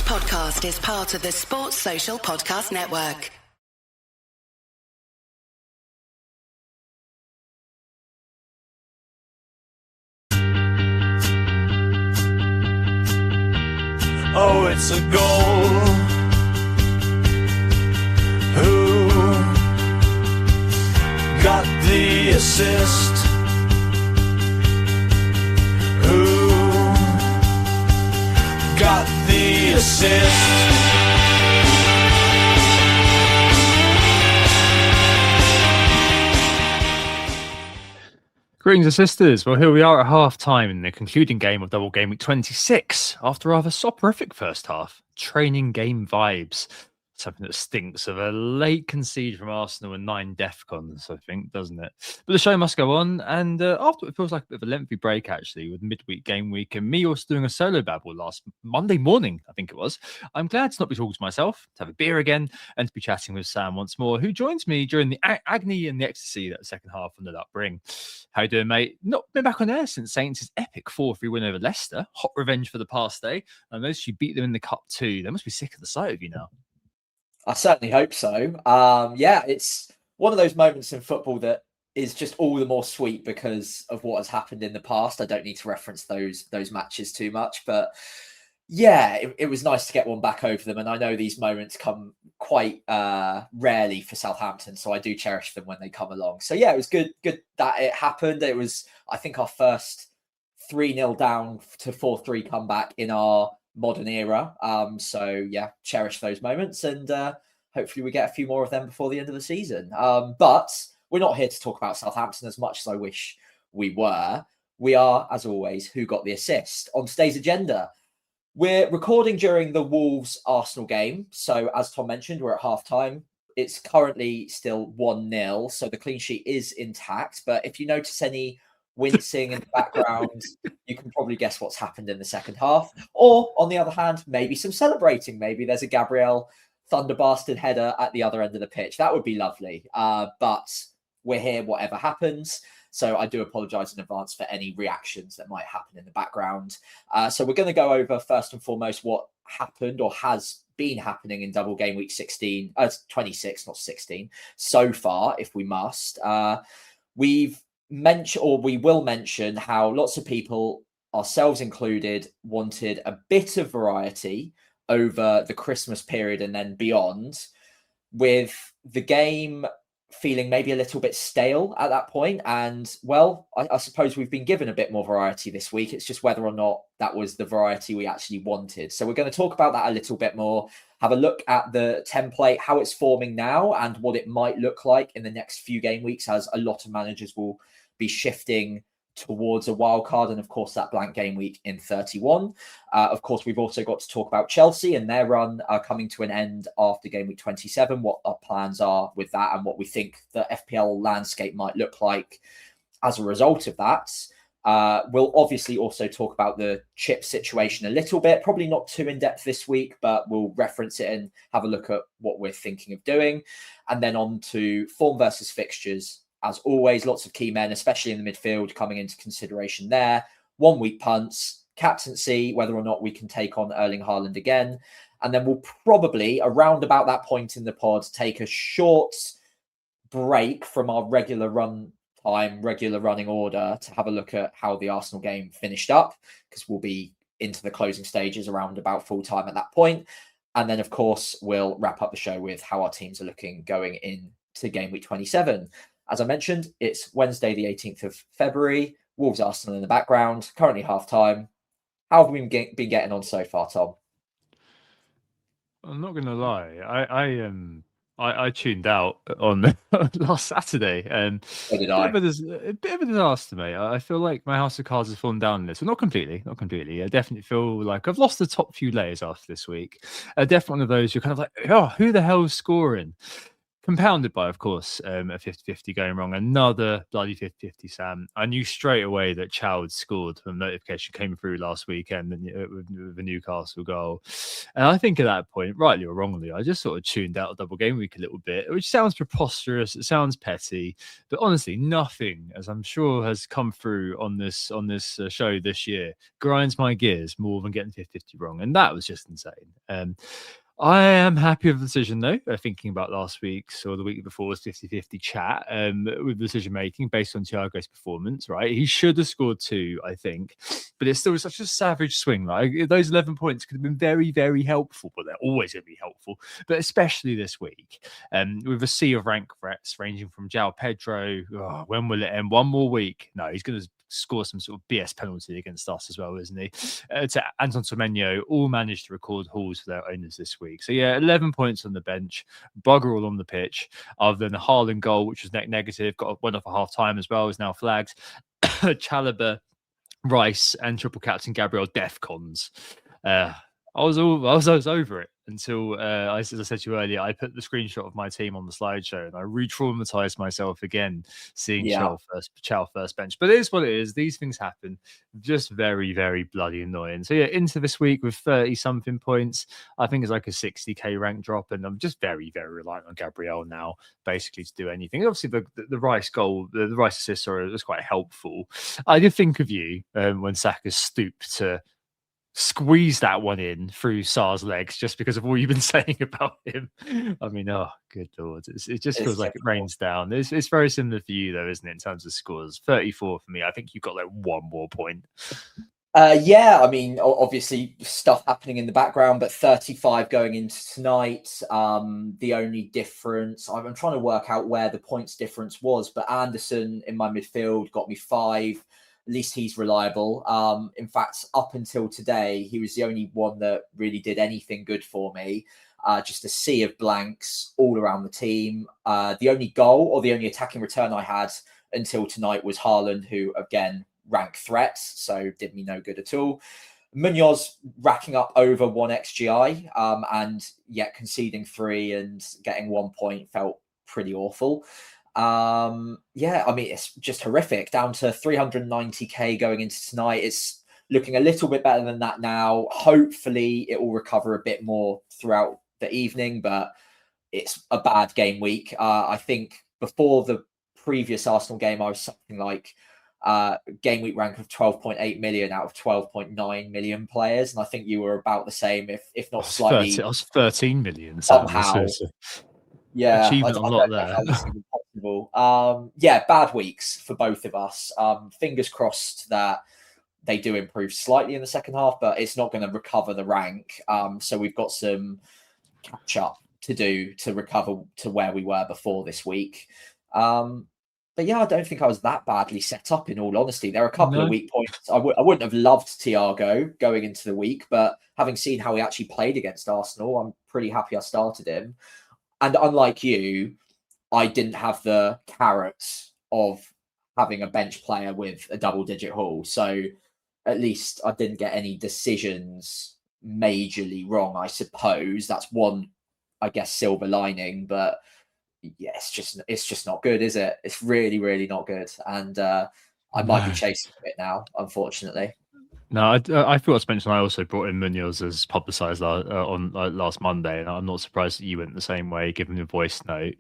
podcast is part of the Sports Social Podcast Network. Oh, it's a goal. Who got the assist? Who got the assist? Greetings, sisters. Well, here we are at half-time in the concluding game of double game week 26 after a rather soporific first half. Training game vibes. Something that stinks of a late concede from Arsenal and 9 DEFCONs, I think, doesn't it? But the show must go on, and after it feels like a bit of a lengthy break, actually, with midweek game week and me also doing a solo babble last Monday morning, I think it was. I'm glad to not be talking to myself, to have a beer again, and to be chatting with Sam once more, who joins me during the agony and the ecstasy that the second half ended up bring. How you doing, mate? Not been back on air since Saints' epic 4-3 win over Leicester. Hot revenge for the past day. I noticed you beat them in the Cup too. They must be sick of the sight of you now. I certainly hope so. Yeah, it's one of those moments in football that is just all the more sweet because of what has happened in the past. I don't need to reference those matches too much, but yeah, it was nice to get one back over them. And I know these moments come quite rarely for Southampton, so I do cherish them when they come along. So yeah, it was good that it happened. It was, I think, our first 3-0 down to 4-3 comeback in our modern era. So yeah, cherish those moments, and hopefully we get a few more of them before the end of the season. But we're not here to talk about Southampton as much as I wish we were. We are, as always, who got the assist. On today's agenda, we're recording during the Wolves-Arsenal game. So as Tom mentioned, we're at half-time. It's currently still 1-0, so the clean sheet is intact. But if you notice any wincing in the background, you can probably guess what's happened in the second half. Or, on the other hand, maybe some celebrating. Maybe there's a Gabriel Thunderbastard header at the other end of the pitch. That would be lovely. But we're here, whatever happens. So I do apologise in advance for any reactions that might happen in the background. So we're going to go over, first and foremost, what happened or has been happening in double game week 26, not 16, so far, if we must. We will mention how lots of people, ourselves included, wanted a bit of variety over the Christmas period and then beyond, with the game feeling maybe a little bit stale at that point. And well, I suppose we've been given a bit more variety this week. It's just whether or not that was the variety we actually wanted. So we're going to talk about that a little bit more, have a look at the template, how it's forming now, and what it might look like in the next few game weeks, as a lot of managers will be shifting towards a wild card, and of course that blank game week in 31. Of course, we've also got to talk about Chelsea and their run coming to an end after game week 27, what our plans are with that, and what we think the FPL landscape might look like as a result of that. We'll obviously also talk about the chip situation a little bit, probably not too in-depth this week, but we'll reference it and have a look at what we're thinking of doing. And then on to form versus fixtures. As always, lots of key men, especially in the midfield, coming into consideration there. 1 week punts, captaincy, whether or not we can take on Erling Haaland again. And then we'll probably, around about that point in the pod, take a short break from our regular running order to have a look at how the Arsenal game finished up, because we'll be into the closing stages around about full time at that point. And then, of course, we'll wrap up the show with how our teams are looking going into game week 27. As I mentioned, it's Wednesday, the 18th of February. Wolves Arsenal in the background, currently half-time. How have we been getting on so far, Tom? I'm not going to lie. I tuned out on last Saturday, and So did I. a bit of a disaster, mate. I feel like my house of cards has fallen down in this. Well, not completely. I definitely feel like I've lost the top few layers after this week. Definitely one of those you're kind of like, oh, who the hell's scoring? compounded by, of course, a 50-50 going wrong. Another bloody 50-50, Sam. I knew straight away that Chow had scored when the notification came through last weekend with the Newcastle goal. And I think at that point, rightly or wrongly, I just sort of tuned out double game week a little bit, which sounds preposterous. It sounds petty, but honestly, nothing, as I'm sure has come through on this show this year, grinds my gears more than getting 50-50 wrong. And that was just insane. I am happy with the decision, though. Thinking about last week's or the week before's 50-50 chat with decision making based on Thiago's performance, right? He should have scored 2, I think, but it's still such a savage swing. Like those 11 points could have been very, very helpful, but they're always going to be helpful, but especially this week with a sea of rank threats ranging from João Pedro. Oh, when will it end? One more week? No, he's going to score some sort of BS penalty against us as well, isn't he? To Anton Semenyo, all managed to record hauls for their owners this week. So yeah, 11 points on the bench, bugger all on the pitch, other than the Haaland goal, which was negative, went off at half time as well, is now flagged. Chalobah, Rice, and triple captain Gabriel Defcons. I was over it until, as I said to you earlier, I put the screenshot of my team on the slideshow and I re-traumatized myself again seeing Chow first bench. But it is what it is. These things happen. Just very, very bloody annoying. So yeah, into this week with 30-something points. I think it's like a 60k rank drop, and I'm just very, very reliant on Gabriel now, basically, to do anything. Obviously, the Rice goal, the Rice assist, was quite helpful. I did think of you when Saka stooped to squeeze that one in through Sar's legs just because of all you've been saying about him. I mean, oh, good Lord. It just feels like it rains down. It's very similar for you, though, isn't it, in terms of scores? 34 for me. I think you've got like one more point. Yeah, I mean, obviously stuff happening in the background, but 35 going into tonight. The only difference, I'm trying to work out where the points difference was, but Anderson in my midfield got me 5. At least he's reliable. In fact, up until today, he was the only one that really did anything good for me. Just a sea of blanks all around the team. The only goal or the only attacking return I had until tonight was Haaland, who, again, rank threats, so did me no good at all. Munoz racking up over 1 XGI and yet conceding 3 and getting 1 point felt pretty awful. Yeah, I mean, it's just horrific. Down to 390k going into tonight. It's looking a little bit better than that now. Hopefully it will recover a bit more throughout the evening, but it's a bad game week. I think before the previous Arsenal game, I was something like game week rank of 12.8 million out of 12.9 million players. And I think you were about the same, if not slightly. I was 13 million. Somehow. Yeah, achievement I a lot there. how this is possible. Yeah, bad weeks for both of us. Fingers crossed that they do improve slightly in the second half, but it's not going to recover the rank. So we've got some catch up to do to recover to where we were before this week. But yeah, I don't think I was that badly set up, in all honesty. There are a couple of weak points. I wouldn't have loved Thiago going into the week, but having seen how he actually played against Arsenal, I'm pretty happy I started him. And unlike you, I didn't have the carrots of having a bench player with a double-digit haul. So at least I didn't get any decisions majorly wrong, I suppose. That's one, I guess, silver lining. But yeah, it's just not good, is it? It's really, really not good. And I might be chasing a bit now, unfortunately. No, I forgot to mention I also brought in Munoz as publicised on last Monday, and I'm not surprised that you went the same way, given your voice note.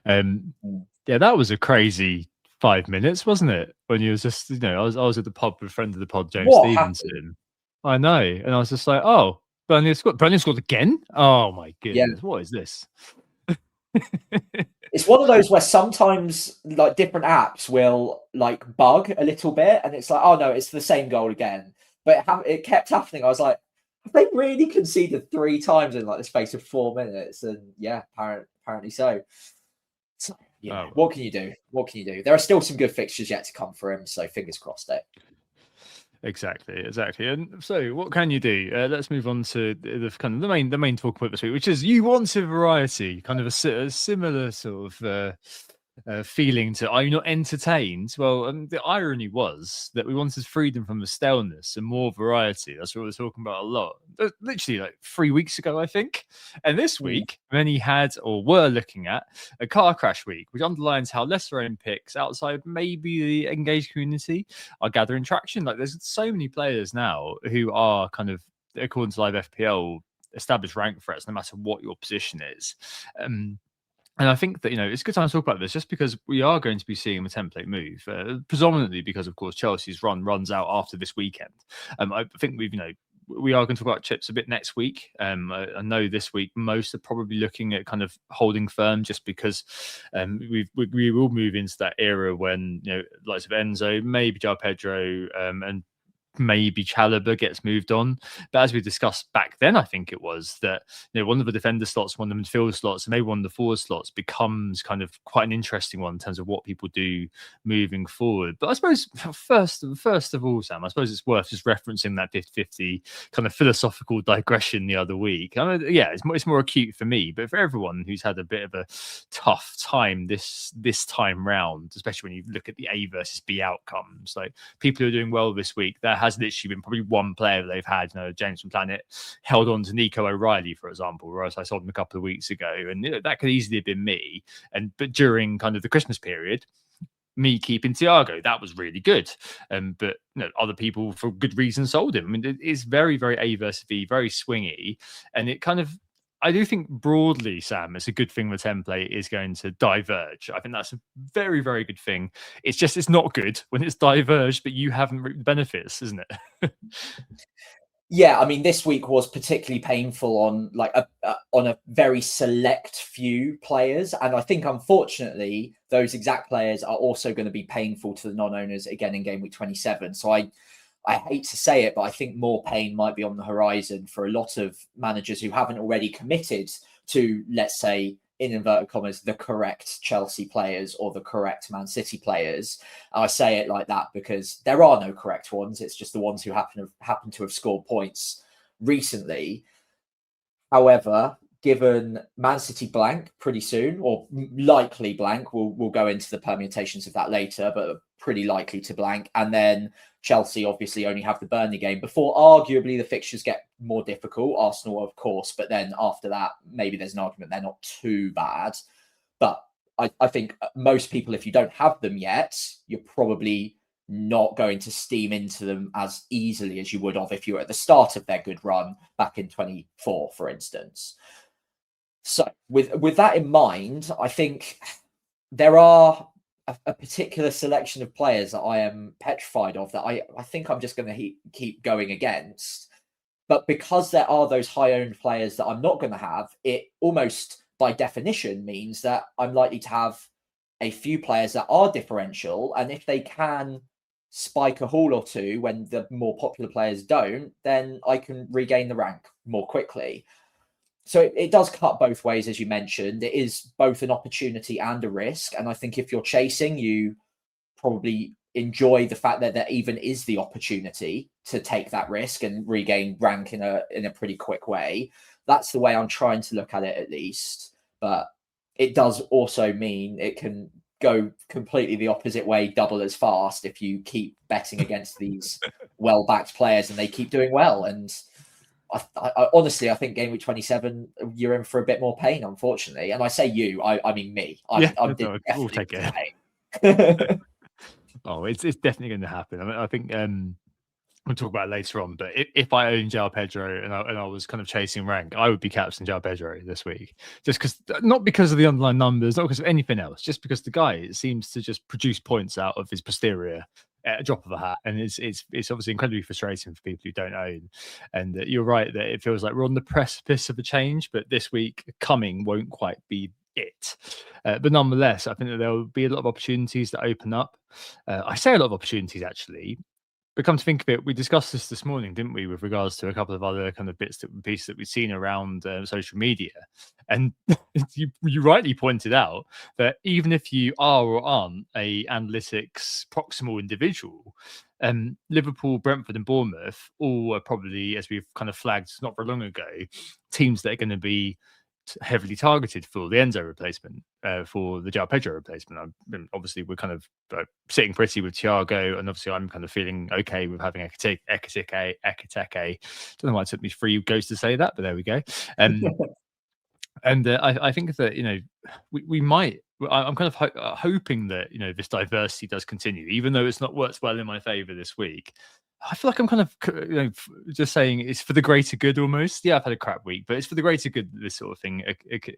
Yeah, that was a crazy 5 minutes, wasn't it? When you was just, I was at the pub with a friend of the pod, James Stevenson. Happened? I know, and I was just like, oh, Burnley scored again? Oh my goodness, What is this? It's one of those where sometimes like different apps will like bug a little bit, and it's like, oh no, it's the same goal again. But it kept happening. I was like, have they really conceded 3 times in like the space of 4 minutes? And yeah, apparently so. Yeah, What can you do? What can you do? There are still some good fixtures yet to come for him, so fingers crossed. Exactly. And so, what can you do? Let's move on to the kind of the main talk point this week, which is you want a variety, kind of a similar sort of feeling to, are you not entertained? Well, the irony was that we wanted freedom from the staleness and more variety. That's what we were talking about a lot. Literally like 3 weeks ago, I think. And this week, many had or were looking at a car crash week, which underlines how lesser owned picks outside maybe the engaged community are gathering traction. Like there's so many players now who are kind of, according to Live FPL, established rank threats no matter what your position is. And I think that, it's a good time to talk about this just because we are going to be seeing the template move, predominantly because, of course, Chelsea's runs out after this weekend. I think we are going to talk about chips a bit next week. I know this week most are probably looking at kind of holding firm just because we will move into that era when, likes of Enzo, maybe João Pedro, and maybe Chalobah gets moved on. But as we discussed back then, I think it was that one of the defender slots, one of the midfield slots, and maybe one of the forward slots becomes kind of quite an interesting one in terms of what people do moving forward. But I suppose first of all, Sam, I suppose it's worth just referencing that 50-50 kind of philosophical digression the other week. I mean, yeah, it's more acute for me, but for everyone who's had a bit of a tough time this time round, especially when you look at the A versus B outcomes, like people who are doing well this week, there has literally been probably one player they've had. James from Planet held on to Nico O'Reilly, for example, whereas I sold him a couple of weeks ago, and that could easily have been me. But during kind of the Christmas period, me keeping Thiago, that was really good. But other people for good reason sold him. I mean, it's very, very A versus B, very swingy, and it kind of, I do think broadly, Sam, it's a good thing the template is going to diverge. I think that's a very, very good thing. It's not good when it's diverged, but you haven't reaped the benefits, isn't it? Yeah, I mean, this week was particularly painful on on a very select few players, and I think unfortunately those exact players are also going to be painful to the non-owners again in game week 27. So I hate to say it, but I think more pain might be on the horizon for a lot of managers who haven't already committed to, let's say, in inverted commas, the correct Chelsea players or the correct Man City players. I say it like that because there are no correct ones. It's just the ones who happen to have scored points recently. However, given Man City blank pretty soon, or likely blank, we'll go into the permutations of that later, but pretty likely to blank. And then Chelsea obviously only have the Burnley game before arguably the fixtures get more difficult. Arsenal, of course, but then after that, maybe there's an argument they're not too bad. But I think most people, if you don't have them yet, you're probably not going to steam into them as easily as you would have if you were at the start of their good run back in 24, for instance. So with that in mind, I think there are a particular selection of players that I am petrified of that I think I'm just going to keep going against. But because there are those high-owned players that I'm not going to have, it almost by definition means that I'm likely to have a few players that are differential. And if they can spike a haul or two when the more popular players don't, then I can regain the rank more quickly. So it does cut both ways, as you mentioned. It is both an opportunity and a risk. And I think if you're chasing, you probably enjoy the fact that there even is the opportunity to take that risk and regain rank in a pretty quick way. That's the way I'm trying to look at it, at least. But it does also mean it can go completely the opposite way, double as fast, if you keep betting against these well-backed players and they keep doing well. And I honestly, I think game week 27, you're in for a bit more pain, unfortunately. And I say you, I mean me. We'll take it. Oh, it's definitely going to happen. I mean, I think we'll talk about it later on. But if I own João Pedro and I was kind of chasing rank, I would be captain João Pedro this week. Just because, not because of the underlying numbers, not because of anything else, just because the guy seems to just produce points out of his posterior at a drop of a hat, and it's obviously incredibly frustrating for people who don't own. And you're right that it feels like we're on the precipice of a change, but this week coming won't quite be it. But nonetheless, I think that there will be a lot of opportunities that open up. I say a lot of opportunities actually, but come to think of it, we discussed this morning, didn't we, with regards to a couple of other kind of pieces that we've seen around social media. And you rightly pointed out that even if you are or aren't a analytics proximal individual, Liverpool, Brentford and Bournemouth all are probably, as we've kind of flagged not very long ago, teams that are going to be heavily targeted for the Enzo replacement, for the João Pedro replacement. Obviously, we're kind of sitting pretty with Thiago, and obviously I'm kind of feeling okay with having Ekitike. Don't know why it took me 3 goes to say that, but there we go. And I think that, you know, we might. I'm kind of hoping that, you know, this diversity does continue, even though it's not worked well in my favour this week. I feel like I'm kind of, you know, just saying it's for the greater good almost. Yeah, I've had a crap week, but it's for the greater good that this sort of thing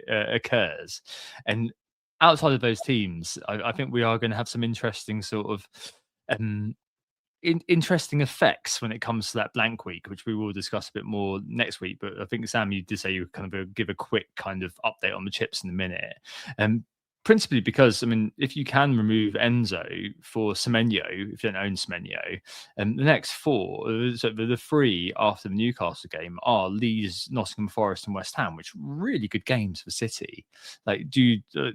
occurs. And outside of those teams, I think we are going to have some interesting sort of interesting effects when it comes to that blank week, which we will discuss a bit more next week. But I think, Sam, you did say you kind of give a quick kind of update on the chips in a minute. Principally because, I mean, if you can remove Enzo for Semenyo, if you don't own Semenyo, and the next 4, so the 3 after the Newcastle game are Leeds, Nottingham Forest, and West Ham, which are really good games for City. Like, you know,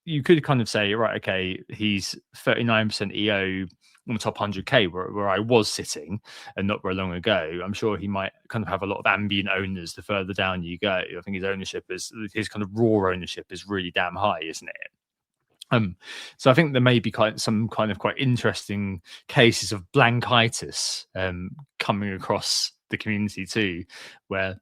you could kind of say, right, okay, he's 39% EO on the top 100k where I was sitting and not very long ago. I'm sure he might kind of have a lot of ambient owners the further down you go. I think his kind of raw ownership is really damn high, isn't it? So I think there may be some kind of quite interesting cases of blankitis coming across the community too, where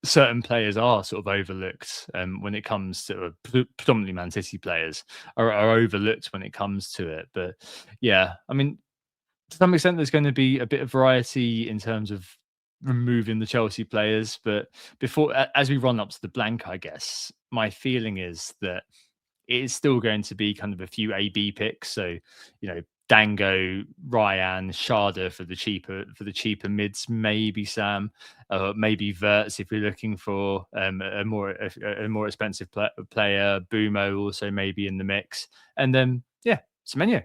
certain players are sort of overlooked when it comes to predominantly Man City players are overlooked when it comes to it. But yeah, I mean, to some extent, there's going to be a bit of variety in terms of removing the Chelsea players. But before, as we run up to the blank, I guess my feeling is that it is still going to be kind of a few AB picks. So, you know, Dango, Ryan, Sharda for the cheaper mids, maybe Sam, maybe Verts if you're looking for a more expensive player. Bumo also maybe in the mix, and then Semenyo.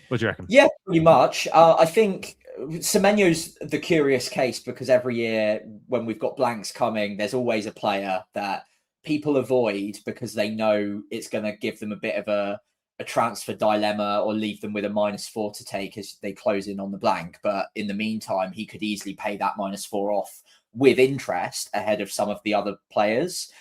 What do you reckon? Yeah, pretty much. I think Semenyo's the curious case because every year when we've got blanks coming, there's always a player that people avoid because they know it's going to give them a bit of a transfer dilemma or leave them with a -4 to take as they close in on the blank. But in the meantime, he could easily pay that -4 off with interest ahead of some of the other players.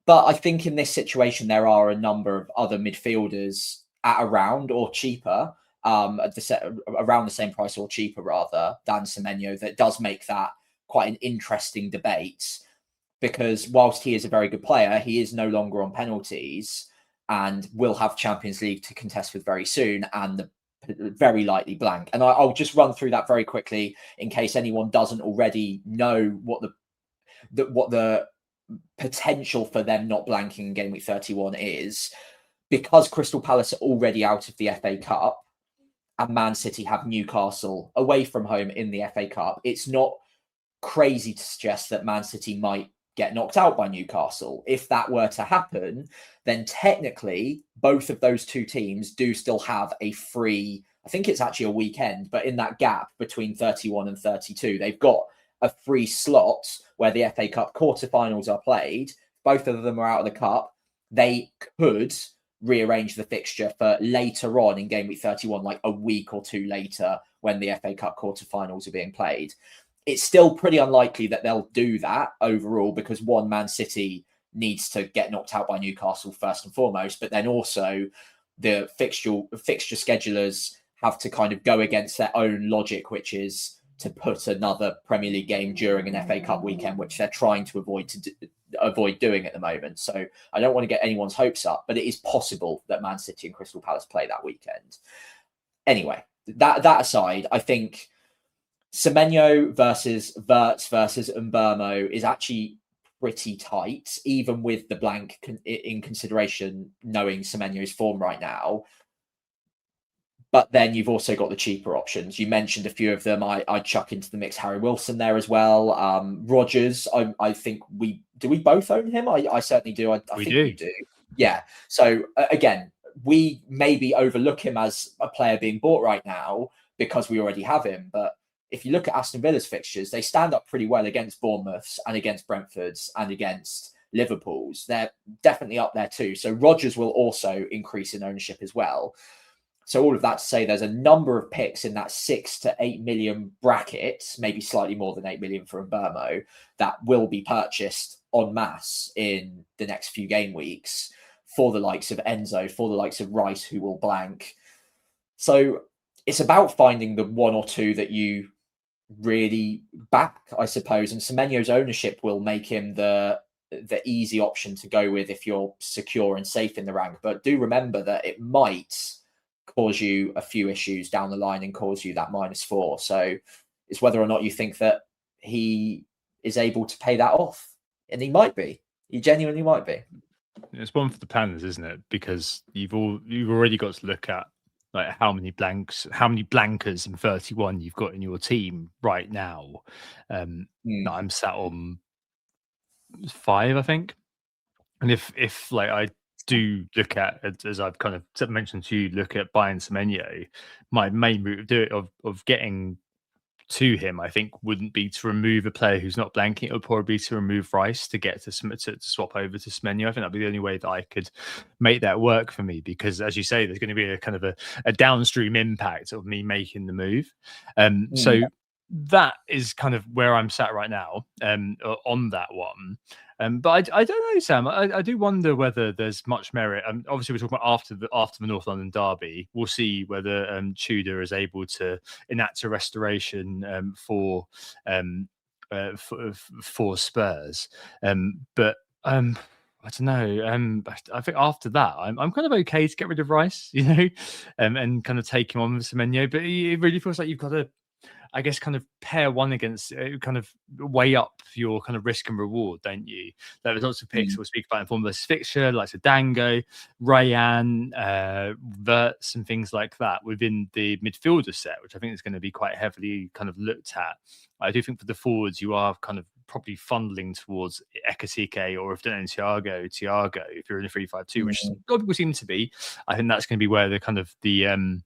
But I think in this situation, there are a number of other midfielders at around or cheaper, around the same price or cheaper rather than Semenyo, that does make that quite an interesting debate. Because whilst he is a very good player, he is no longer on penalties and will have Champions League to contest with very soon, and very likely blank. And I'll just run through that very quickly in case anyone doesn't already know what the potential for them not blanking in game week 31 is. Because Crystal Palace are already out of the FA Cup and Man City have Newcastle away from home in the FA Cup, it's not crazy to suggest that Man City might get knocked out by Newcastle. If that were to happen, then technically both of those two teams do still have a free, I think it's actually a weekend, but in that gap between 31 and 32, they've got a free slot where the FA Cup quarterfinals are played. Both of them are out of the cup. They could rearrange the fixture for later on in game week 31, like a week or 2 later when the FA Cup quarterfinals are being played. It's still pretty unlikely that they'll do that overall because Man City needs to get knocked out by Newcastle first and foremost, but then also the fixture schedulers have to kind of go against their own logic, which is to put another Premier League game during an FA Cup weekend, which they're trying to avoid doing at the moment. So I don't want to get anyone's hopes up, but it is possible that Man City and Crystal Palace play that weekend. Anyway, that aside, I think Semenyo versus Verts versus Mbeumo is actually pretty tight, even with the blank in consideration, knowing Semenyo's form right now. But then you've also got the cheaper options. You mentioned a few of them. I'd chuck into the mix Harry Wilson there as well. Rodgers, I think we both own him? I certainly do. I think we do. Yeah. So again, we maybe overlook him as a player being bought right now because we already have him. But if you look at Aston Villa's fixtures, they stand up pretty well against Bournemouth's and against Brentford's and against Liverpool's. They're definitely up there too. So Rodgers will also increase in ownership as well. So all of that to say, there's a number of picks in that 6 to 8 million bracket, maybe slightly more than 8 million for Mbermo, that will be purchased en masse in the next few game weeks for the likes of Enzo, for the likes of Rice, who will blank. So it's about finding the one or two that you really back, I suppose. And Semenyo's ownership will make him the easy option to go with if you're secure and safe in the rank. But do remember that it might cause you a few issues down the line and cause you that -4. So it's whether or not you think that he is able to pay that off. And he might be. He genuinely might be. It's one for the planners, isn't it? Because you've already got to look at like how many blankers in 31 you've got in your team right now. I'm sat on 5, I think. And if like I do look at, as I've kind of mentioned to you, look at buying Semenyo, my main route of getting to him, I think, wouldn't be to remove a player who's not blanking. It would probably be to remove Rice to get to swap over to Semenyo. I think that'd be the only way that I could make that work for me, because as you say, there's going to be a kind of a downstream impact of me making the move. So that is kind of where I'm sat right now on that one. But I don't know, Sam. I do wonder whether there's much merit. Obviously, we're talking about after the North London derby. We'll see whether Tudor is able to enact a restoration for Spurs. But I don't know. I think after that, I'm kind of okay to get rid of Rice, and kind of take him on with Semenyo. But it really feels like you've got to, I guess, kind of pair one against, kind of weigh up your kind of risk and reward, don't you? There's lots of picks we'll speak about in Formula fixture, like Dango, Rayan, Verts, and things like that within the midfielder set, which I think is going to be quite heavily kind of looked at. I do think for the forwards, you are kind of probably funneling towards Ekatike, or if don't know, Thiago, if you're in a 3-5-2, which a lot of people seem to be. I think that's going to be where the kind of the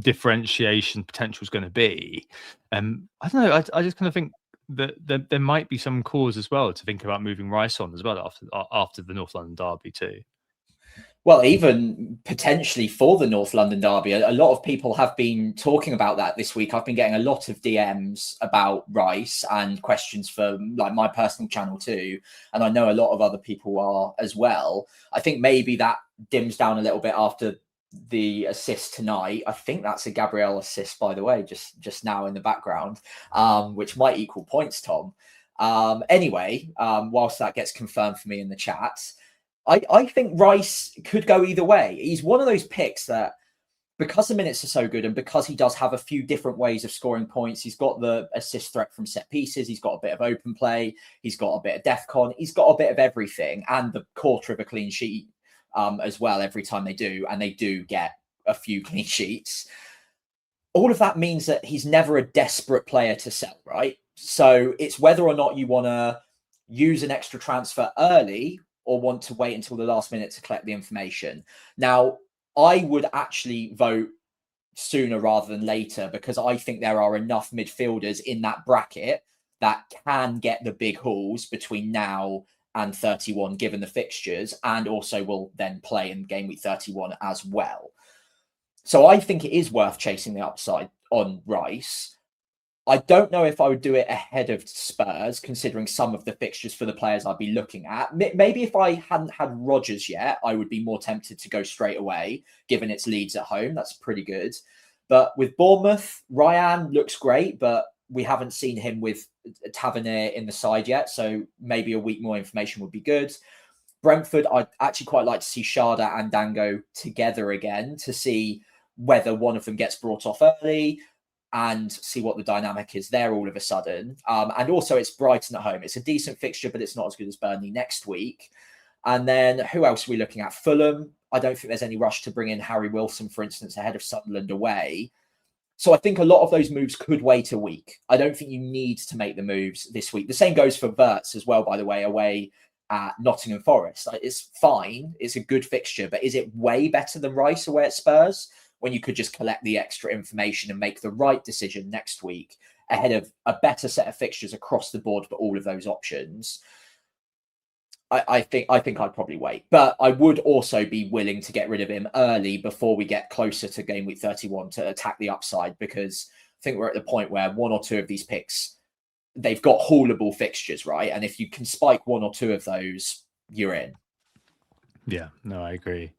differentiation potential is going to be. I don't know. I just kind of think that there might be some cause as well to think about moving Rice on as well after the North London derby too. Well, even potentially for the North London derby, a lot of people have been talking about that this week. I've been getting a lot of DMs about Rice and questions for like my personal channel too, and I know a lot of other people are as well. I think maybe that dims down a little bit after the assist tonight. I think that's a Gabriel assist, by the way, just now in the background, which might equal points, Tom. Anyway, whilst that gets confirmed for me in the chat, I think Rice could go either way. He's one of those picks that, because the minutes are so good and because he does have a few different ways of scoring points, he's got the assist threat from set pieces, he's got a bit of open play, he's got a bit of DEFCON, he's got a bit of everything, and the quarter of a clean sheet as well every time they do, and they do get a few clean sheets. All of that means that he's never a desperate player to sell, right? So it's whether or not you want to use an extra transfer early or want to wait until the last minute to collect the information. Now, I would actually vote sooner rather than later, because I think there are enough midfielders in that bracket that can get the big hauls between now and 31, given the fixtures, and also will then play in game week 31 as well. So I think it is worth chasing the upside on Rice. I don't know if I would do it ahead of Spurs, considering some of the fixtures for the players I'd be looking at. Maybe if I hadn't had Rodgers yet, I would be more tempted to go straight away, given it's Leeds at home. That's pretty good. But with Bournemouth, Ryan looks great, but we haven't seen him with Tavernier in the side yet, so maybe a week more information would be good. Brentford, I'd actually quite like to see Sharda and Dango together again to see whether one of them gets brought off early and see what the dynamic is there all of a sudden. And also it's Brighton at home. It's a decent fixture, but it's not as good as Burnley next week. And then who else are we looking at? Fulham. I don't think there's any rush to bring in Harry Wilson, for instance, ahead of Sunderland away. So I think a lot of those moves could wait a week. I don't think you need to make the moves this week. The same goes for Verts as well, by the way, away at Nottingham Forest. It's fine. It's a good fixture, but is it way better than Rice away at Spurs, when you could just collect the extra information and make the right decision next week ahead of a better set of fixtures across the board for all of those options? I think I'd probably wait, but I would also be willing to get rid of him early before we get closer to game week 31 to attack the upside, because I think we're at the point where one or two of these picks, they've got haulable fixtures, right? And if you can spike one or two of those, you're in. Yeah, no, I agree.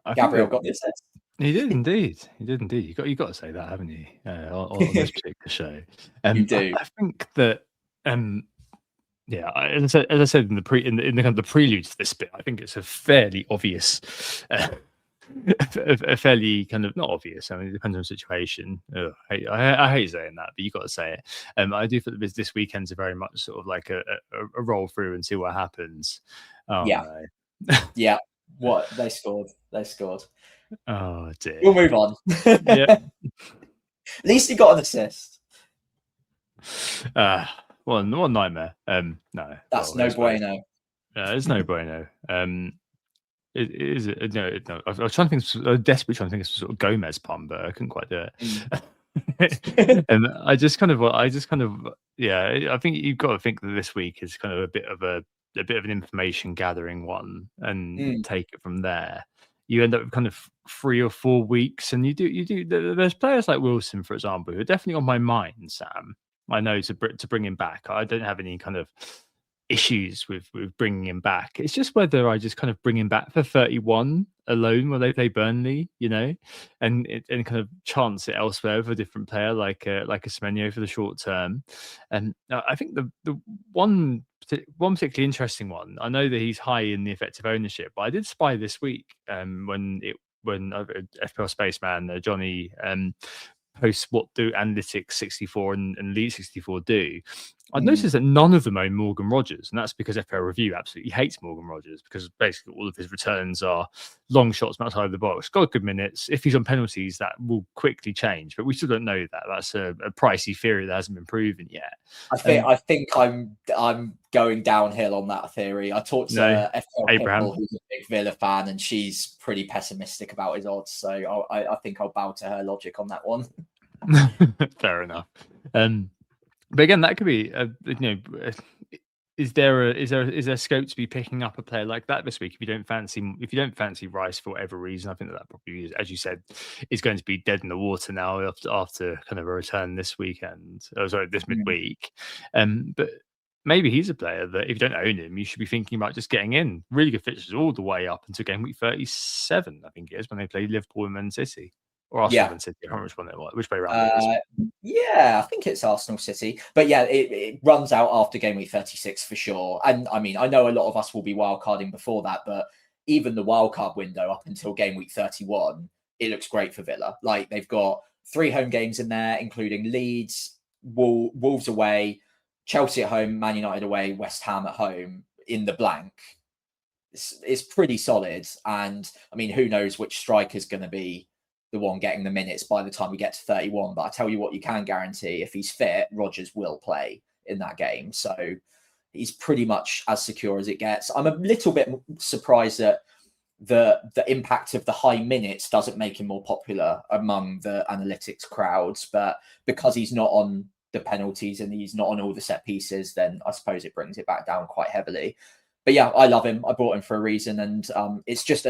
I Gabriel think got the assist. he did indeed. He did indeed. You got to say that, haven't you? On this particular show, You do. I think that yeah, as I said in the in the kind of the prelude to this bit, I think it's a fairly obvious, a fairly kind of not obvious. I mean, it depends on the situation. Ugh, I hate saying that, but you got to say it. I do think that this weekend's are very much sort of like a roll through and see what happens. Oh, Yeah. no. Yeah. What they scored. Oh dear. We'll move on. Yeah. At least he got an assist. One nightmare. No, That's no bueno. It's no bueno. It is no. I was trying to think. I was desperately trying to think of some sort of Gomez pun, but I couldn't quite do it. And I just kind of, yeah. I think you've got to think that this week is kind of a bit of an information gathering one, and take it from there. You end up with kind of 3 or 4 weeks, and you do. There's players like Wilson, for example, who are definitely on my mind, Sam. I know to bring him back. I don't have any kind of issues with bringing him back. It's just whether I just kind of bring him back for 31 alone while they play Burnley, and kind of chance it elsewhere with a different player like a Semenyo for the short term. And I think the one particularly interesting one, I know that he's high in the effective ownership, but I did spy this week when FPL Spaceman Johnny posts what do Analytics 64 and Lead 64 do. I've noticed that none of them own Morgan Rogers, and that's because FPL Review absolutely hates Morgan Rogers, because basically all of his returns are long shots from outside of the box. Got good minutes. If he's on penalties, that will quickly change, but we still don't know that. That's a pricey theory that hasn't been proven yet. I think I'm going downhill on that theory. I talked to FPL People, who's a big Villa fan, and she's pretty pessimistic about his odds. So I think I'll bow to her logic on that one. Fair enough. But again, that could be, is there scope to be picking up a player like that this week if you don't fancy Rice for whatever reason? I think that probably is, as you said, is going to be dead in the water now after kind of a return this weekend. This midweek. But maybe he's a player that if you don't own him, you should be thinking about just getting in. Really good fixtures all the way up until game week 37, I think it is, when they play Liverpool and Man City. Or Arsenal and City. I can't remember which way around it is. Yeah, I think it's Arsenal City. But yeah, it runs out after game week 36 for sure. And I mean, I know a lot of us will be wildcarding before that, but even the wildcard window up until game week 31, it looks great for Villa. Like, they've got 3 home games in there, including Leeds, Wolves away, Chelsea at home, Man United away, West Ham at home in the blank. It's pretty solid. And I mean, who knows which striker's going to be the one getting the minutes by the time we get to 31. But I tell you what, you can guarantee if he's fit, Rodgers will play in that game. So he's pretty much as secure as it gets. I'm a little bit surprised that the impact of the high minutes doesn't make him more popular among the analytics crowds. But because he's not on the penalties and he's not on all the set pieces, then I suppose it brings it back down quite heavily. But yeah, I love him. I brought him for a reason, and it's just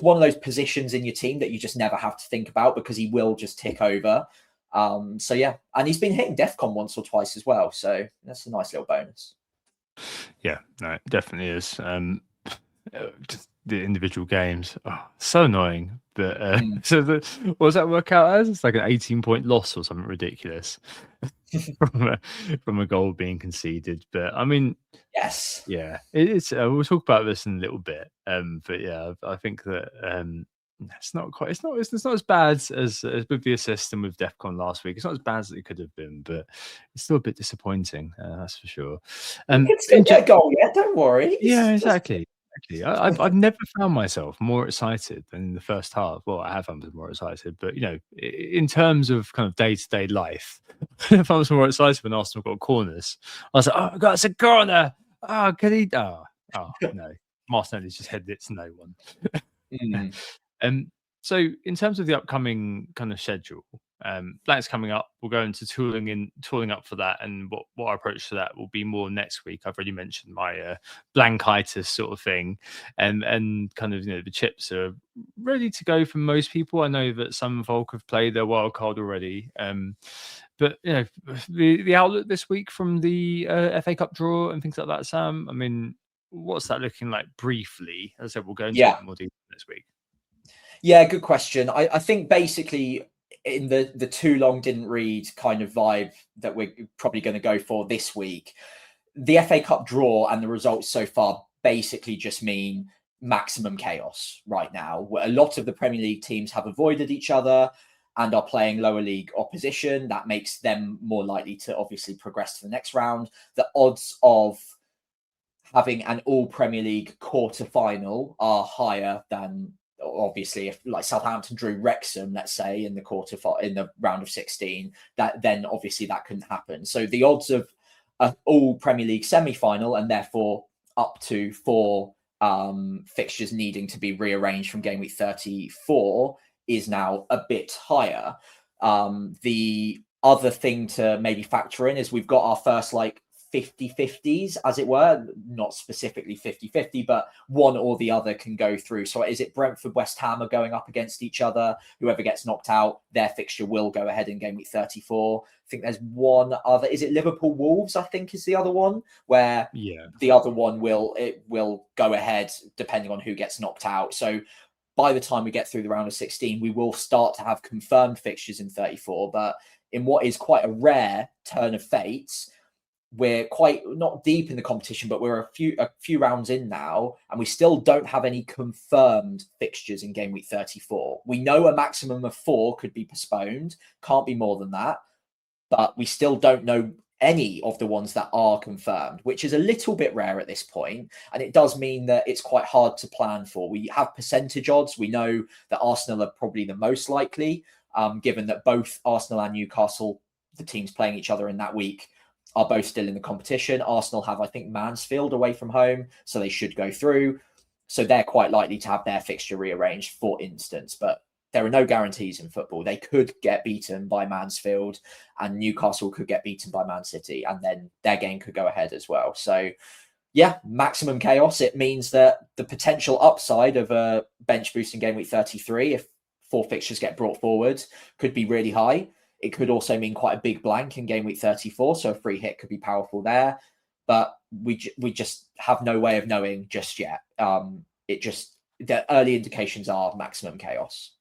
one of those positions in your team that you just never have to think about, because he will just tick over. So yeah, and he's been hitting DEFCON once or twice as well, so that's a nice little bonus. Yeah, no, it definitely is. Just the individual games, so annoying. But what does that work out as? It's like an 18-point loss or something ridiculous from a goal being conceded. But I mean, yes, yeah, it's. We'll talk about this in a little bit. But yeah, I think that it's not quite. It's not as bad as with the assist and with DEFCON last week. It's not as bad as it could have been, but it's still a bit disappointing. That's for sure. You can still get a goal, yeah. Don't worry. Yeah, exactly. I've never found myself more excited than in the first half. Well, I have found myself more excited, but in terms of kind of day-to-day life, I found myself more excited when Arsenal got corners. I was like, "Oh God, it's a corner! Oh, can he? Oh no, Martinelli's just headed it to no one." So, in terms of the upcoming kind of schedule, Blank's coming up. We'll go into tooling up for that, and what our approach to that will be more next week. I've already mentioned my blankitis sort of thing, and kind of the chips are ready to go for most people. I know that some folk have played their wild card already, but the outlook this week from the FA Cup draw and things like that, Sam. I mean, what's that looking like briefly? As I said, we'll go into it more detail next week. Yeah, good question. I think basically in the too long didn't read kind of vibe that we're probably going to go for this week, the FA Cup draw and the results so far basically just mean maximum chaos right now. A lot of the Premier League teams have avoided each other and are playing lower league opposition. That makes them more likely to obviously progress to the next round. The odds of having an all Premier League quarter final are higher than, obviously, if like Southampton drew Wrexham, let's say in the round of 16, that then obviously that couldn't happen. So the odds of an all Premier League semi-final and therefore up to 4 fixtures needing to be rearranged from game week 34 is now a bit higher. The other thing to maybe factor in is we've got our first 50-50s, as it were, not specifically 50-50, but one or the other can go through. So is it Brentford, West Ham are going up against each other? Whoever gets knocked out, their fixture will go ahead in game week 34. I think there's one other. Is it Liverpool Wolves? I think is the other one where the other one will go ahead depending on who gets knocked out. So by the time we get through the round of 16, we will start to have confirmed fixtures in 34. But in what is quite a rare turn of fate, we're quite not deep in the competition, but we're a few rounds in now, and we still don't have any confirmed fixtures in game week 34. We know a maximum of 4 could be postponed, can't be more than that, but we still don't know any of the ones that are confirmed, which is a little bit rare at this point, and it does mean that it's quite hard to plan for. We have percentage odds. We know that Arsenal are probably the most likely, given that both Arsenal and Newcastle, the teams playing each other in that week, are both still in the competition. Arsenal have, I think, Mansfield away from home, so they should go through. So they're quite likely to have their fixture rearranged, for instance. But there are no guarantees in football. They could get beaten by Mansfield, and Newcastle could get beaten by Man City, and then their game could go ahead as well. So, yeah, maximum chaos. It means that the potential upside of a bench boost in game week 33, if 4 fixtures get brought forward, could be really high. It could also mean quite a big blank in game week 34, so a free hit could be powerful there. But we just have no way of knowing just yet. The early indications are maximum chaos.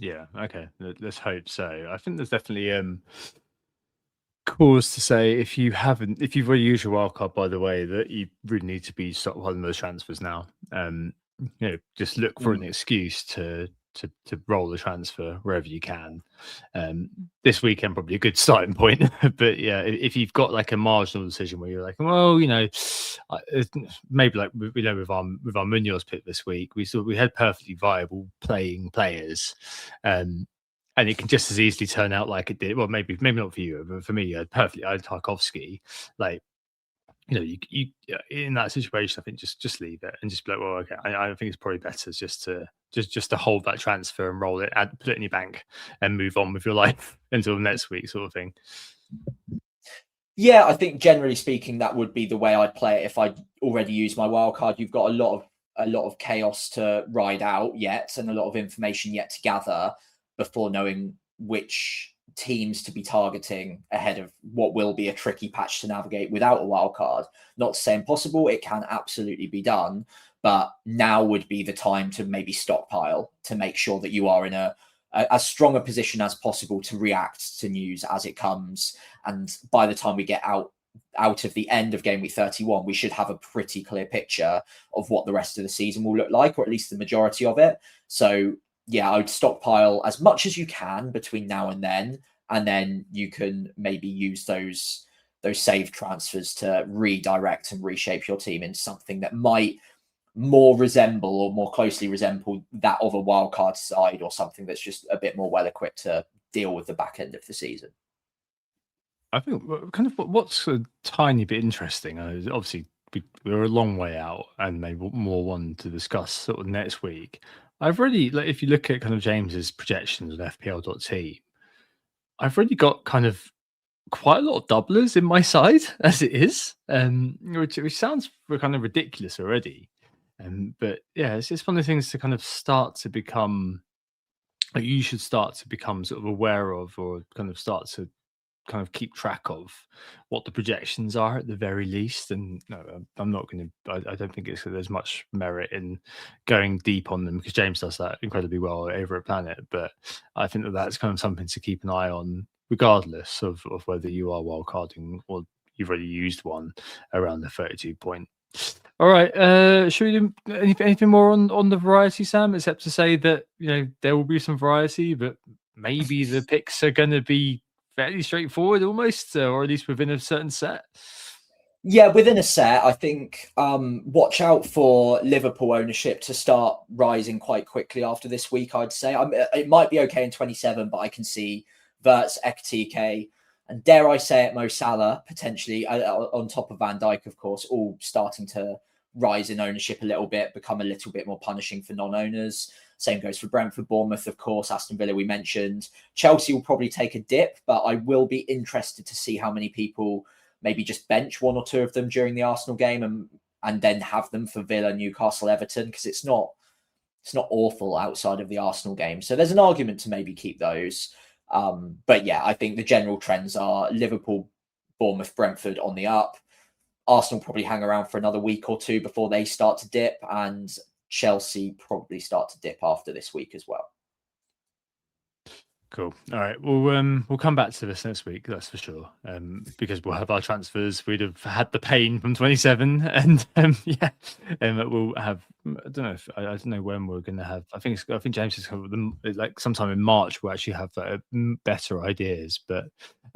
Yeah, okay. Let's hope so. I think there's definitely cause to say if you've already used your wildcard, by the way, that you really need to be stockpiling those transfers now. Just look for an excuse to roll the transfer wherever you can. This weekend probably a good starting point, but yeah, if you've got a marginal decision where you're like, well, maybe we know with our Munoz pick this week, we had perfectly viable playing players, and it can just as easily turn out like it did. Well, maybe not for you, but for me, I had Tarkovsky. You in that situation, I think just leave it and just be like, well, okay, I think it's probably better just to hold that transfer and roll it, put it in your bank, and move on with your life until next week, sort of thing. Yeah, I think generally speaking, that would be the way I'd play it if I'd already used my wild card. You've got a lot of chaos to ride out yet, and a lot of information yet to gather before knowing which teams to be targeting ahead of what will be a tricky patch to navigate without a wild card. Not to say impossible, it can absolutely be done, but now would be the time to maybe stockpile to make sure that you are in as strong a position as possible to react to news as it comes. And by the time we get out of the end of game week 31, we should have a pretty clear picture of what the rest of the season will look like, or at least the majority of it. So yeah, I would stockpile as much as you can between now and then you can maybe use those saved transfers to redirect and reshape your team into something that might more closely resemble that of a wildcard side, or something that's just a bit more well equipped to deal with the back end of the season. I think kind of what's a tiny bit interesting, obviously we're a long way out, and maybe more one to discuss sort of next week. I've really, if you look at kind of James's projections on FPL.team, I've already got kind of quite a lot of doublers in my side as it is, which sounds kind of ridiculous already. But yeah, it's just one of the things to kind of start to become, like, you should start to become sort of aware of, or kind of start to kind of keep track of what the projections are at the very least. And no, I'm not going to. I don't think there's much merit in going deep on them, because James does that incredibly well over at Planet. But I think that's kind of something to keep an eye on, regardless of whether you are wildcarding or you've already used one around the 32 point. All right. Should we do anything more on the variety, Sam? Except to say that there will be some variety, but maybe the picks are going to be fairly straightforward, almost, or at least within a certain set. Yeah, within a set, I think watch out for Liverpool ownership to start rising quite quickly after this week, I'd say. It might be okay in 27, but I can see Verts, Ekitike, and dare I say it, Mo Salah, potentially, on top of Van Dijk, of course, all starting to rise in ownership a little bit, become a little bit more punishing for non-owners. Same goes for Brentford, Bournemouth, of course, Aston Villa we mentioned. Chelsea will probably take a dip, but I will be interested to see how many people maybe just bench one or two of them during the Arsenal game and then have them for Villa, Newcastle, Everton, because it's not awful outside of the Arsenal game. So there's an argument to maybe keep those. But yeah, I think the general trends are Liverpool, Bournemouth, Brentford on the up. Arsenal probably hang around for another week or two before they start to dip, and Chelsea probably start to dip after this week as well. Cool. All right. Well, we'll come back to this next week, that's for sure. Because we'll have our transfers. We'd have had the pain from 27, and we'll have. I don't know when we're going to have. I think James has covered them like sometime in March. We'll actually have better ideas, but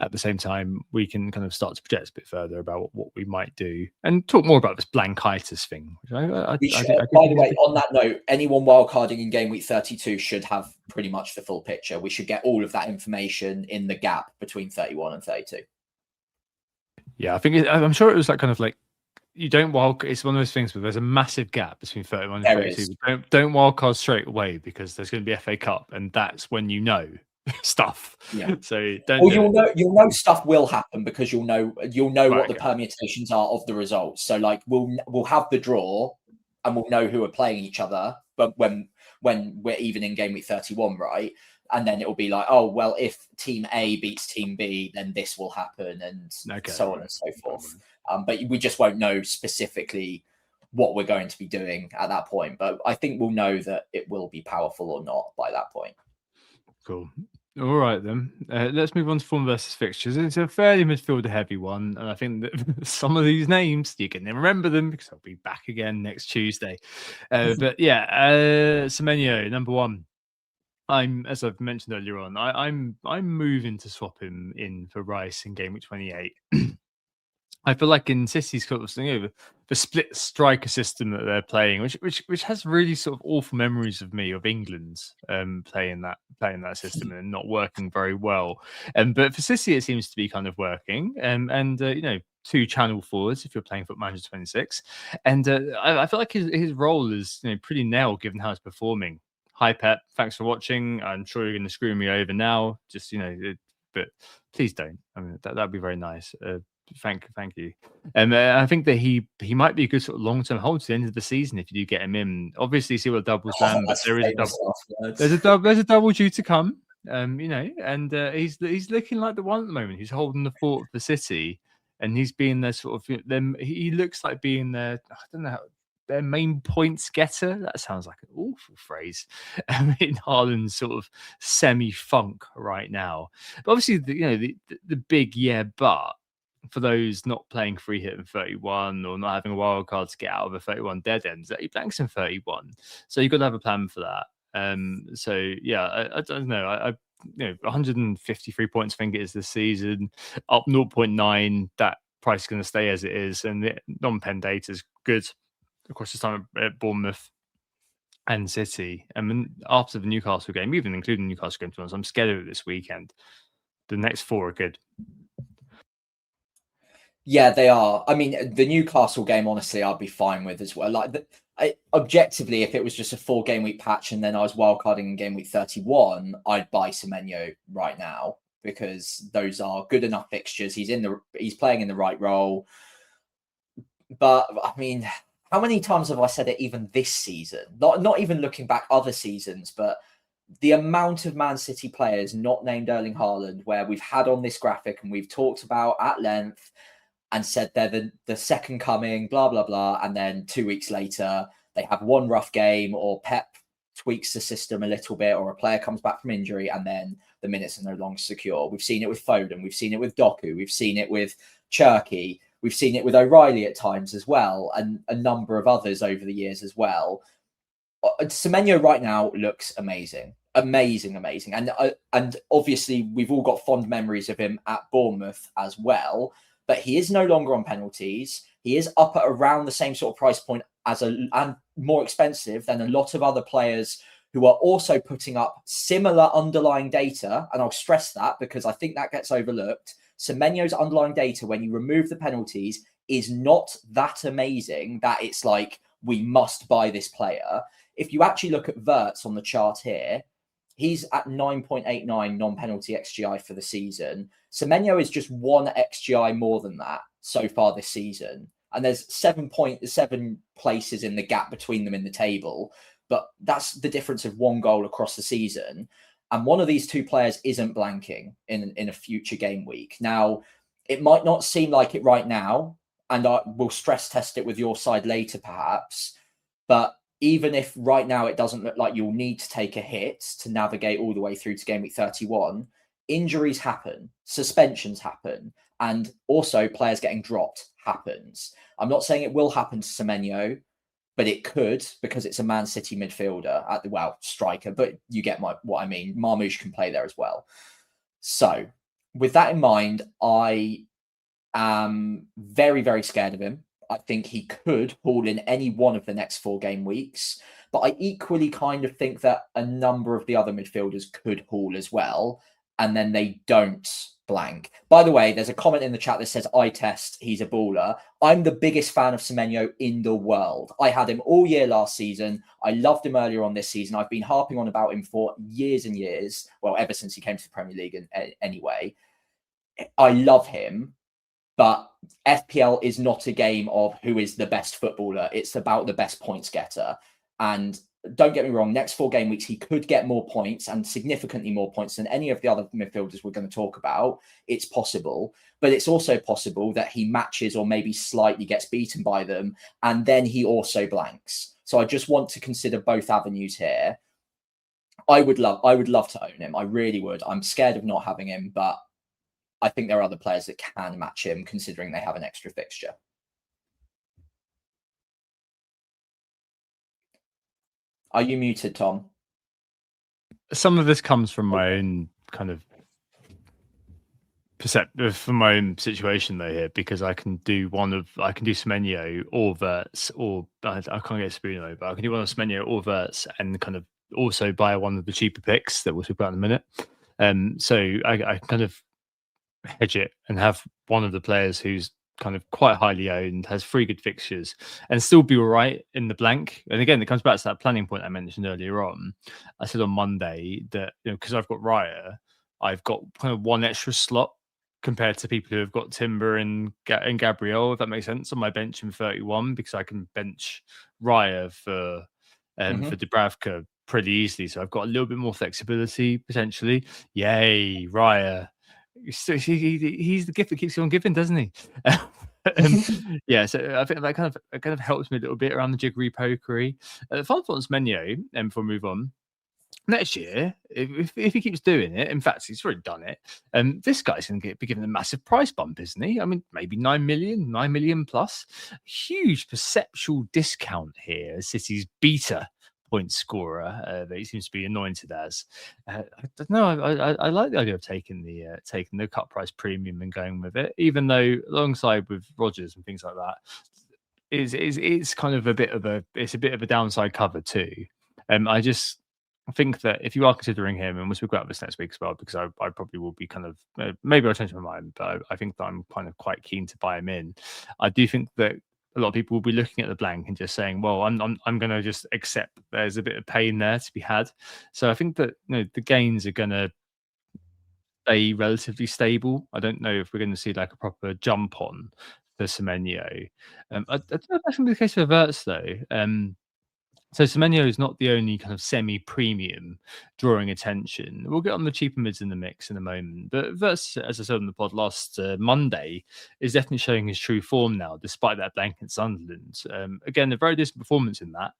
at the same time, we can kind of start to project a bit further about what we might do and talk more about this blankitis thing. By the way, on that note, anyone wildcarding in game week 32 should have pretty much the full picture. We should get all of that information in the gap between 31 and 32. Yeah, I'm sure it was kind of like, you don't wild. It's one of those things where there's a massive gap between 31 and 32. Don't wildcard straight away, because there's going to be FA Cup, and that's when stuff. Yeah. So don't. Well, you'll know stuff will happen, because you'll know what the permutations are of the results. So like we'll have the draw, and we'll know who are playing each other. But when we're even in game week 31, right? And then it will be like, oh well, if team A beats team B, then this will happen, and so on and so forth. But we just won't know specifically what we're going to be doing at that point. But I think we'll know that it will be powerful or not by that point. Cool. All right, then. Let's move on to form versus fixtures. It's a fairly midfielder heavy one, and I think that some of these names, you can remember them because I'll be back again next Tuesday. But yeah, Semenyo, number one. As I've mentioned earlier on, I'm moving to swap him in for Rice in game week 28. I feel like in City's sort of the split striker system that they're playing, which has really sort of awful memories of me of England playing that system and not working very well. But for City, it seems to be kind of working. And two channel forwards if you're playing Foot Manager 26. And I feel like his role is pretty nailed given how he's performing. Hi Pep, thanks for watching. I'm sure you're going to screw me over now. Just but please don't. I mean that'd be very nice. Thank you. And I think that he might be a good sort of long-term hold to the end of the season if you do get him in. Obviously, see what doubles land, but there is a double. There's a double due to come. And he's looking like the one at the moment. He's holding the fort for City, and he's being their sort of them. He looks like being their, I don't know, their main points getter. That sounds like an awful phrase. In Haaland's sort of semi-funk right now. But obviously, the big but. For those not playing free hit in 31 or not having a wild card to get out of a 31 dead ends, that he blanks in 31. So you've got to have a plan for that. So yeah, I don't know. I 153 points, I think it is this season, up 0.9. That price is going to stay as it is, and the non-pen data is good across the time at Bournemouth and City. I mean, after the Newcastle game, even including Newcastle game, to be honest, I'm scared of it this weekend. The next four are good. Yeah, they are. I mean, the Newcastle game, honestly, I'd be fine with as well. Like, objectively, if it was just a 4-game week patch and then I was wildcarding in game week 31, I'd buy Semenyo right now. because those are good enough fixtures. He's playing in the right role. But I mean, how many times have I said it even this season? Not even looking back other seasons, but the amount of Man City players not named Erling Haaland, where we've had on this graphic and we've talked about at length and said they're the second coming, blah, blah, blah. And then 2 weeks later, they have one rough game, or Pep tweaks the system a little bit, or a player comes back from injury, and then the minutes are no longer secure. We've seen it with Foden. We've seen it with Doku. We've seen it with Cherky. We've seen it with O'Reilly at times as well, and a number of others over the years as well. Semenyo right now looks amazing. Amazing. And obviously we've all got fond memories of him at Bournemouth as well, but he is no longer on penalties. He is up at around the same sort of price point and more expensive than a lot of other players who are also putting up similar underlying data. And I'll stress that because I think that gets overlooked. Semenyo's underlying data, when you remove the penalties, is not that amazing that it's like, we must buy this player. If you actually look at Verts on the chart here, he's at 9.89 non-penalty XGI for the season. Semenyo is just 1 XGI more than that so far this season. And there's 7.7 places in the gap between them in the table. But that's the difference of 1 goal across the season. And one of these two players isn't blanking in a future game week. Now, it might not seem like it right now, and I will stress test it with your side later, perhaps. But even if right now it doesn't look like you'll need to take a hit to navigate all the way through to game week 31, injuries happen, suspensions happen, and also players getting dropped happens. I'm not saying it will happen to Semenyo, but it could, because it's a Man City midfielder, striker, but you get what I mean. Marmoush can play there as well. So with that in mind, I am very, very scared of him. I think he could haul in any one of the next 4 game weeks, but I equally kind of think that a number of the other midfielders could haul as well, and then they don't blank. By the way, there's a comment in the chat that says, I test, he's a baller. I'm the biggest fan of Semenyo in the world. I had him all year last season. I loved him earlier on this season. I've been harping on about him for years and years. Well, ever since he came to the Premier League anyway. I love him. But FPL is not a game of who is the best footballer. It's about the best points getter. And don't get me wrong, next 4 game weeks, he could get more points, and significantly more points than any of the other midfielders we're going to talk about. It's possible. But it's also possible that he matches or maybe slightly gets beaten by them, and then he also blanks. So I just want to consider both avenues here. I would love to own him. I really would. I'm scared of not having him, but I think there are other players that can match him, considering they have an extra fixture. Are you muted, Tom? Some of this comes from my own kind of perceptive, from my own situation though here, because I can do Semenyo or Verts, or I can't get Spoono, but I can do one of Semenyo or Verts and kind of also buy one of the cheaper picks that we'll talk about in a minute. So I kind of hedge it and have one of the players who's kind of quite highly owned, has 3 good fixtures, and still be all right in the blank. And again, it comes back to that planning point I mentioned earlier on. I said on Monday that, because I've got Raya, I've got kind of 1 extra slot compared to people who have got Timber and Gabriel, if that makes sense, on my bench in 31, because I can bench Raya for Dubravka pretty easily. So I've got a little bit more flexibility potentially. Yay, Raya. So he's the gift that keeps on giving, doesn't he? Yeah, so I think that kind of helps me a little bit around the jiggery pokery. The final thought on Semenyo, and before we move on, next year, if he keeps doing it, in fact, he's already done it, this guy's going to be given a massive price bump, isn't he? I mean, maybe 9 million plus. Huge perceptual discount here as City's beta point scorer that he seems to be anointed as. I don't know. I like the idea of taking the cut price premium and going with it, even though alongside with Rodgers and things like that, it's kind of a bit of a downside cover too. I think that if you are considering him, and we'll speak about this next week as well, because I probably will be kind of maybe I'll change my mind, but I think that I'm kind of quite keen to buy him in. I do think that a lot of people will be looking at the blank and just saying, well, I'm going to just accept there's a bit of pain there to be had. So I think that the gains are going to stay relatively stable. I don't know if we're going to see like a proper jump on for Semenyo. I don't know if that's going to be the case for Verts though. So Semenyo is not the only kind of semi-premium drawing attention. We'll get on the cheaper mids in the mix in a moment. But Verts, as I said on the pod last Monday, is definitely showing his true form now, despite that blank at Sunderland. Again, a very decent performance in that.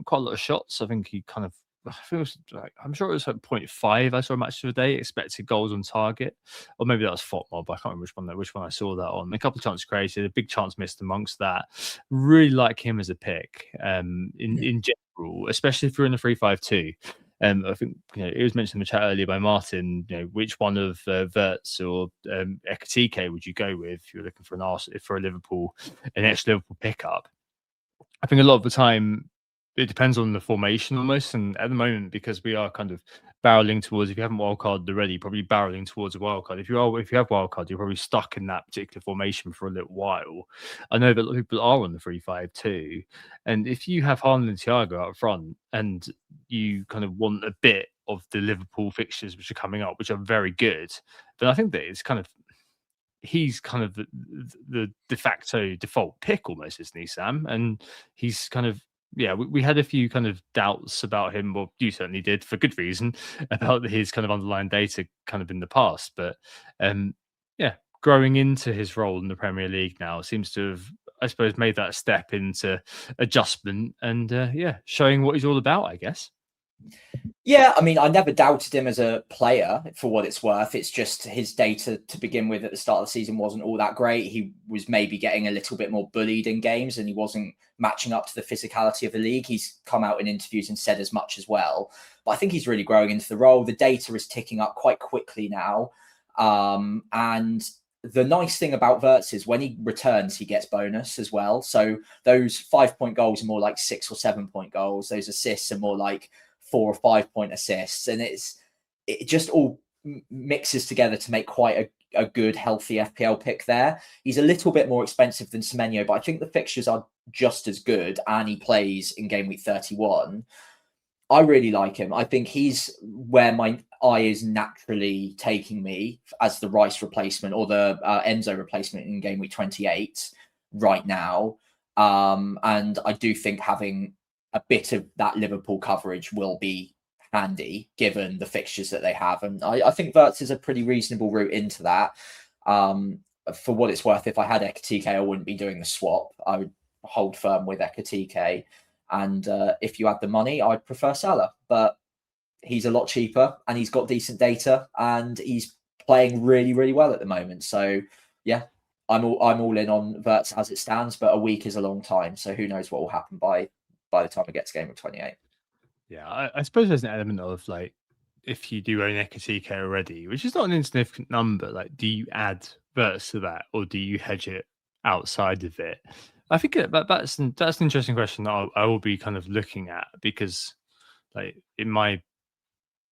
Quite a lot of shots. I think he kind of, I think it was like, I'm sure it was like 0.5. I saw a match of the day, expected goals on target, or maybe that was FOTMob. I can't remember which one I saw that on. A couple of chances created, a big chance missed amongst that. Really like him as a pick in general, especially if you're in the 3-5-2. I think it was mentioned in the chat earlier by Martin. Which one of Verts or Ekatike would you go with if you're looking for for a Liverpool, an ex-Liverpool pickup? I think a lot of the time it depends on the formation almost, and at the moment, because we are kind of barreling towards, if you haven't wildcarded already, probably barreling towards a wildcard. If you have wildcard, you're probably stuck in that particular formation for a little while. I know that a lot of people are on the 3-5-2, and if you have Haaland and Thiago up front, and you kind of want a bit of the Liverpool fixtures which are coming up, which are very good, then I think that it's kind of, he's kind of the de facto default pick almost, isn't he, Sam? And he's kind of, we had a few kind of doubts about him. Well, you certainly did for good reason about his kind of underlying data kind of in the past. But growing into his role in the Premier League now seems to have, I suppose, made that step into adjustment and showing what he's all about, I guess. Yeah, I mean, I never doubted him as a player for what it's worth. It's just his data to begin with at the start of the season wasn't all that great. He was maybe getting a little bit more bullied in games and he wasn't matching up to the physicality of the league. He's come out in interviews and said as much as well. But I think he's really growing into the role. The data is ticking up quite quickly now. And the nice thing about Verts is when he returns, he gets bonus as well. So those 5-point goals are more like 6 or 7-point goals. Those assists are more like 4 or 5-point assists, and it just all mixes together to make quite a good, healthy FPL pick there. He's a little bit more expensive than Semenyo, but I think the fixtures are just as good, and he plays in game week 31. I really like him. I think he's where my eye is naturally taking me as the Rice replacement or the Enzo replacement in game week 28 right now. And I do think having a bit of that Liverpool coverage will be handy given the fixtures that they have. And I think Verts is a pretty reasonable route into that. For what it's worth, if I had Ekatike, I wouldn't be doing the swap. I would hold firm with Ekatike. And if you had the money, I'd prefer Salah. But he's a lot cheaper and he's got decent data and he's playing really, really well at the moment. So, yeah, I'm all in on Verts as it stands, but a week is a long time. So who knows what will happen by the time it gets to game of 28. Yeah, I suppose there's an element of like, if you do own Ekatike already, which is not an insignificant number, like, do you add Verts to that or do you hedge it outside of it? I think that's an interesting question that I will be kind of looking at, because like in my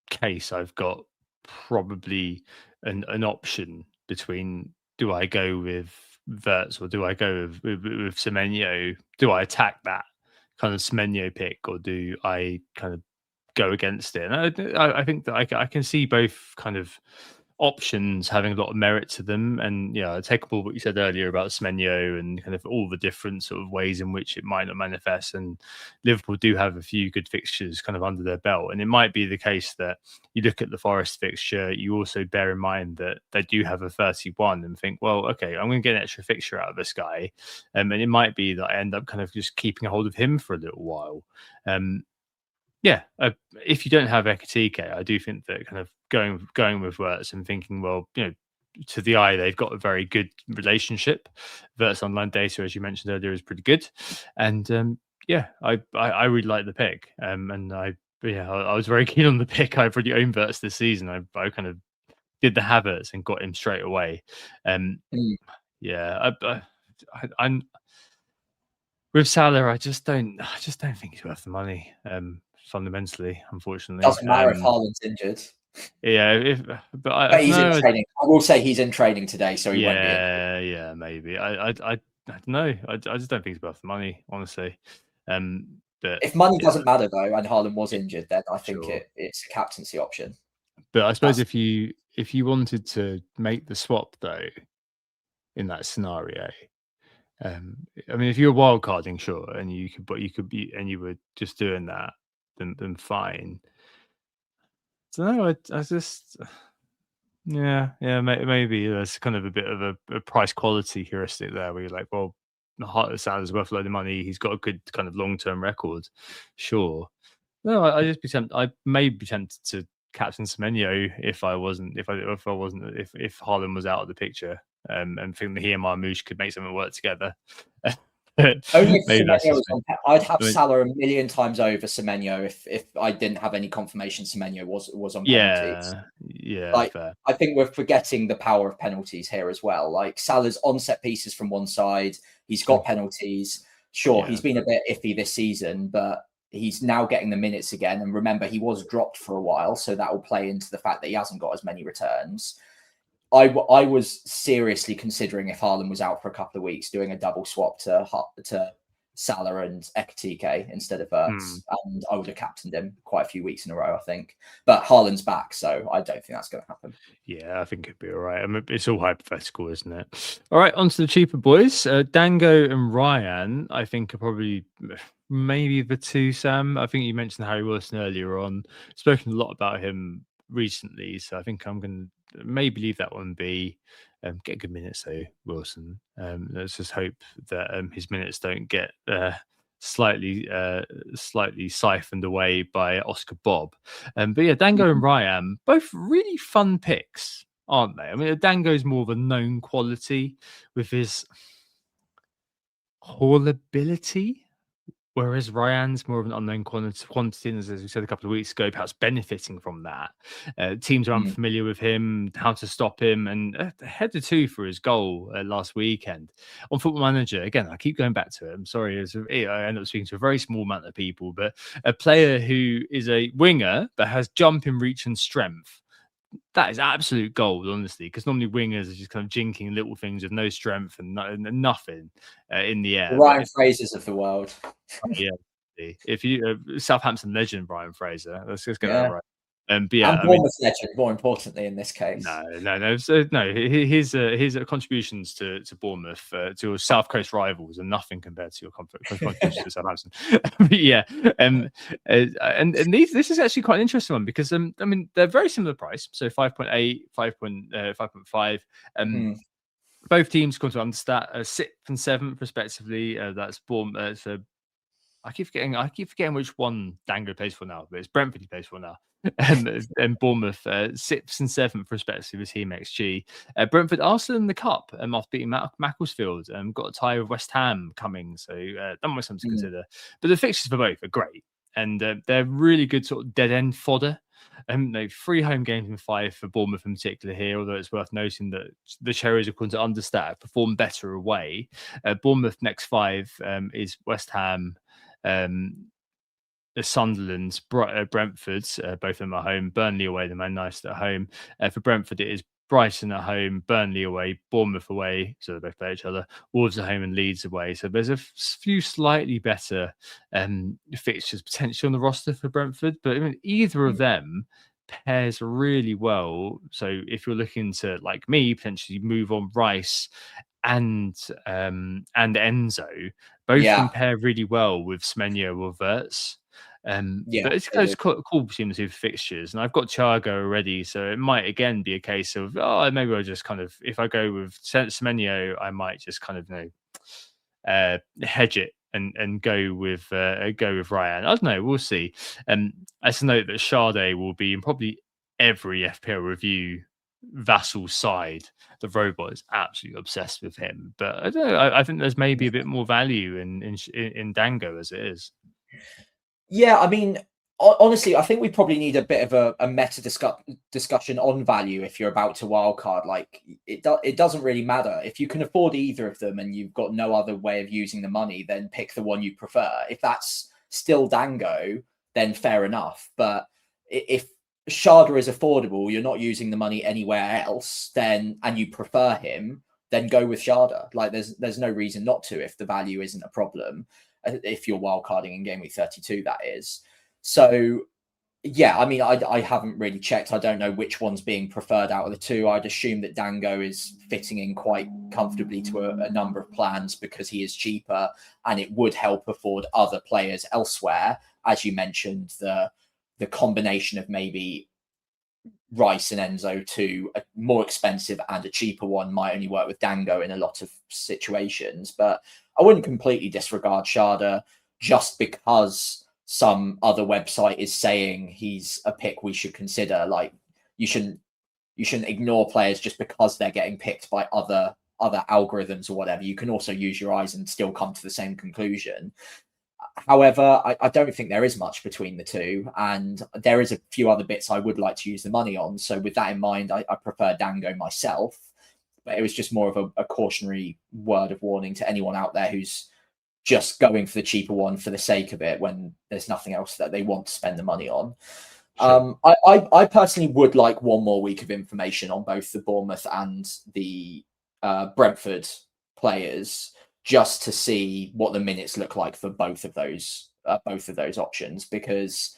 case, I've got probably an option between, do I go with Verts or do I go with Semenyo? Do I attack that kind of Semenyo pick or do I kind of go against it? And I think that I can see both kind of options having a lot of merit to them. And I take up all what you said earlier about Semenyo and kind of all the different sort of ways in which it might not manifest. And Liverpool do have a few good fixtures kind of under their belt. And it might be the case that you look at the Forest fixture, you also bear in mind that they do have a 31 and think, well, okay, I'm going to get an extra fixture out of this guy. And it might be that I end up kind of just keeping a hold of him for a little while. If you don't have Ekatike, I do think that kind of going with Verts and thinking, well, to the eye, they've got a very good relationship. Verts online data, as you mentioned earlier, is pretty good. And I really like the pick. And I was very keen on the pick. I've already owned Verts this season. I kind of did the Havertz and got him straight away. I'm with Salah. I just don't think he's worth the money. Fundamentally, unfortunately, doesn't matter if Haaland's injured. Yeah, but he's in training. I will say he's in training today, so he won't be in. Yeah, maybe. I don't know. I just don't think he's worth the money, honestly. But if money doesn't matter though, and Haaland was injured, then I think it's a captaincy option. But I suppose if you wanted to make the swap though, in that scenario, I mean, if you're wild carding, sure, and you could be, and you were just doing that, then fine. So no, I just, maybe there's kind of a bit of a price quality heuristic there, where you're like, well, Salah's worth a load of money. He's got a good kind of long term record, sure. No, I just I may be tempted to captain Semenyo if Haaland was out of the picture, and think that he and Marmoush could make something work together. Only if Maybe that's Semenyo just was on. I'd have Salah a million times over Semenyo if I didn't have any confirmation Semenyo was on penalties. Like, fair. I think we're forgetting the power of penalties here as well. Like, Salah's on set pieces from one side, he's got penalties. Sure, he's been a bit iffy this season, but he's now getting the minutes again. And remember, he was dropped for a while, so that will play into the fact that he hasn't got as many returns. I was seriously considering, if Haaland was out for a couple of weeks, doing a double swap to Salah and Ekitike instead of Ertz, and I would have captained him quite a few weeks in a row, I think. But Haaland's back, so I don't think that's going to happen. Yeah, I think it'd be all right. I mean, it's all hypothetical, isn't it? All right, on to the cheaper boys. Dango and Ryan, I think, are probably maybe the two, Sam. I think you mentioned Harry Wilson earlier on. Spoken a lot about him recently, so I think I'm going to maybe leave that one be. Get good minutes though, Wilson. Let's just hope that his minutes don't get slightly siphoned away by Oscar Bob. But yeah, Dango and Ryan, both really fun picks, aren't they? I mean, Dango's more of a known quality with his haul ability, whereas Ryan's more of an unknown quantity, and as we said a couple of weeks ago, perhaps benefiting from that. Teams are unfamiliar with him, how to stop him, and header two for his goal last weekend. On Football Manager, again, I keep going back to it. I'm sorry, I end up speaking to a very small amount of people, but a player who is a winger but has jumping reach and strength. That is absolute gold, honestly, because normally wingers are just kind of jinking little things with no strength and nothing in the air. The Ryan Frasers of the world. Yeah, if you Southampton legend Brian Fraser, let's just get that right. But yeah, and Bournemouth legend, more importantly in this case. No. So, no, his contributions to Bournemouth, to South Coast rivals, are nothing compared to your contributions to Southampton. But yeah, and this is actually quite an interesting one because I mean they're very similar price, so 5.8, 5.5. Both teams come to understat 6th and 7th respectively. That's Bournemouth. I keep forgetting which one Dango plays for now, but it's Brentford he plays for now. And Bournemouth 6th and 7th respectively with Team XG. Brentford are still in the cup after beating Macclesfield and got a tie with West Ham coming, so that might something to consider. But the fixtures for both are great, and they're really good sort of dead end fodder. 3 home games in 5 for Bournemouth in particular here, although it's worth noting that the Cherries, according to Understat, perform better away. Bournemouth next 5 is West Ham, Sunderland, Brentford, both of them at home, Burnley away, the Man United at home. For Brentford, it is Brighton at home, Burnley away, Bournemouth away, so they both play each other, Wolves at home and Leeds away. So there's a few slightly better fixtures potentially on the roster for Brentford, but I mean, either of them pairs really well. So if you're looking to, like me, potentially move on Rice and Enzo, both compare really well with Semenyo or Wirtz. But it's cool between the two fixtures, and I've got Thiago already, so it might again be a case of maybe I'll just kind of, if I go with Semenyo, I might just kind of hedge it and go with Ryan. I don't know, we'll see. As to note that Sade will be in probably every FPL review Vassal side. The robot is absolutely obsessed with him, but I don't know. I think there's maybe a bit more value in Dango as it is. Yeah, I mean, honestly, I think we probably need a bit of a meta discussion on value if you're about to wildcard. Like, it doesn't really matter. If you can afford either of them and you've got no other way of using the money, then pick the one you prefer. If that's still Dango, then fair enough. But if Sharda is affordable, you're not using the money anywhere else, and you prefer him, then go with Sharda. Like, there's no reason not to if the value isn't a problem. If you're wildcarding in game week 32, that is. So Yeah, I mean, I haven't really checked. I don't know which one's being preferred out of the two. I'd assume that Dango is fitting in quite comfortably to a number of plans because he is cheaper and it would help afford other players elsewhere. As you mentioned, the combination of maybe Rice and Enzo to a more expensive and a cheaper one might only work with Dango in a lot of situations. But I wouldn't completely disregard Sharda just because some other website is saying he's a pick we should consider. Like you shouldn't ignore players just because they're getting picked by other algorithms or whatever. You can also use your eyes and still come to the same conclusion. However, I don't think there is much between the two, and there is a few other bits I would like to use the money on. So with that in mind, I prefer Dango myself, but it was just more of a cautionary word of warning to anyone out there who's just going for the cheaper one for the sake of it when there's nothing else that they want to spend the money on. Sure. I personally would like one more week of information on both the Bournemouth and the Brentford players, just to see what the minutes look like for both of those options, because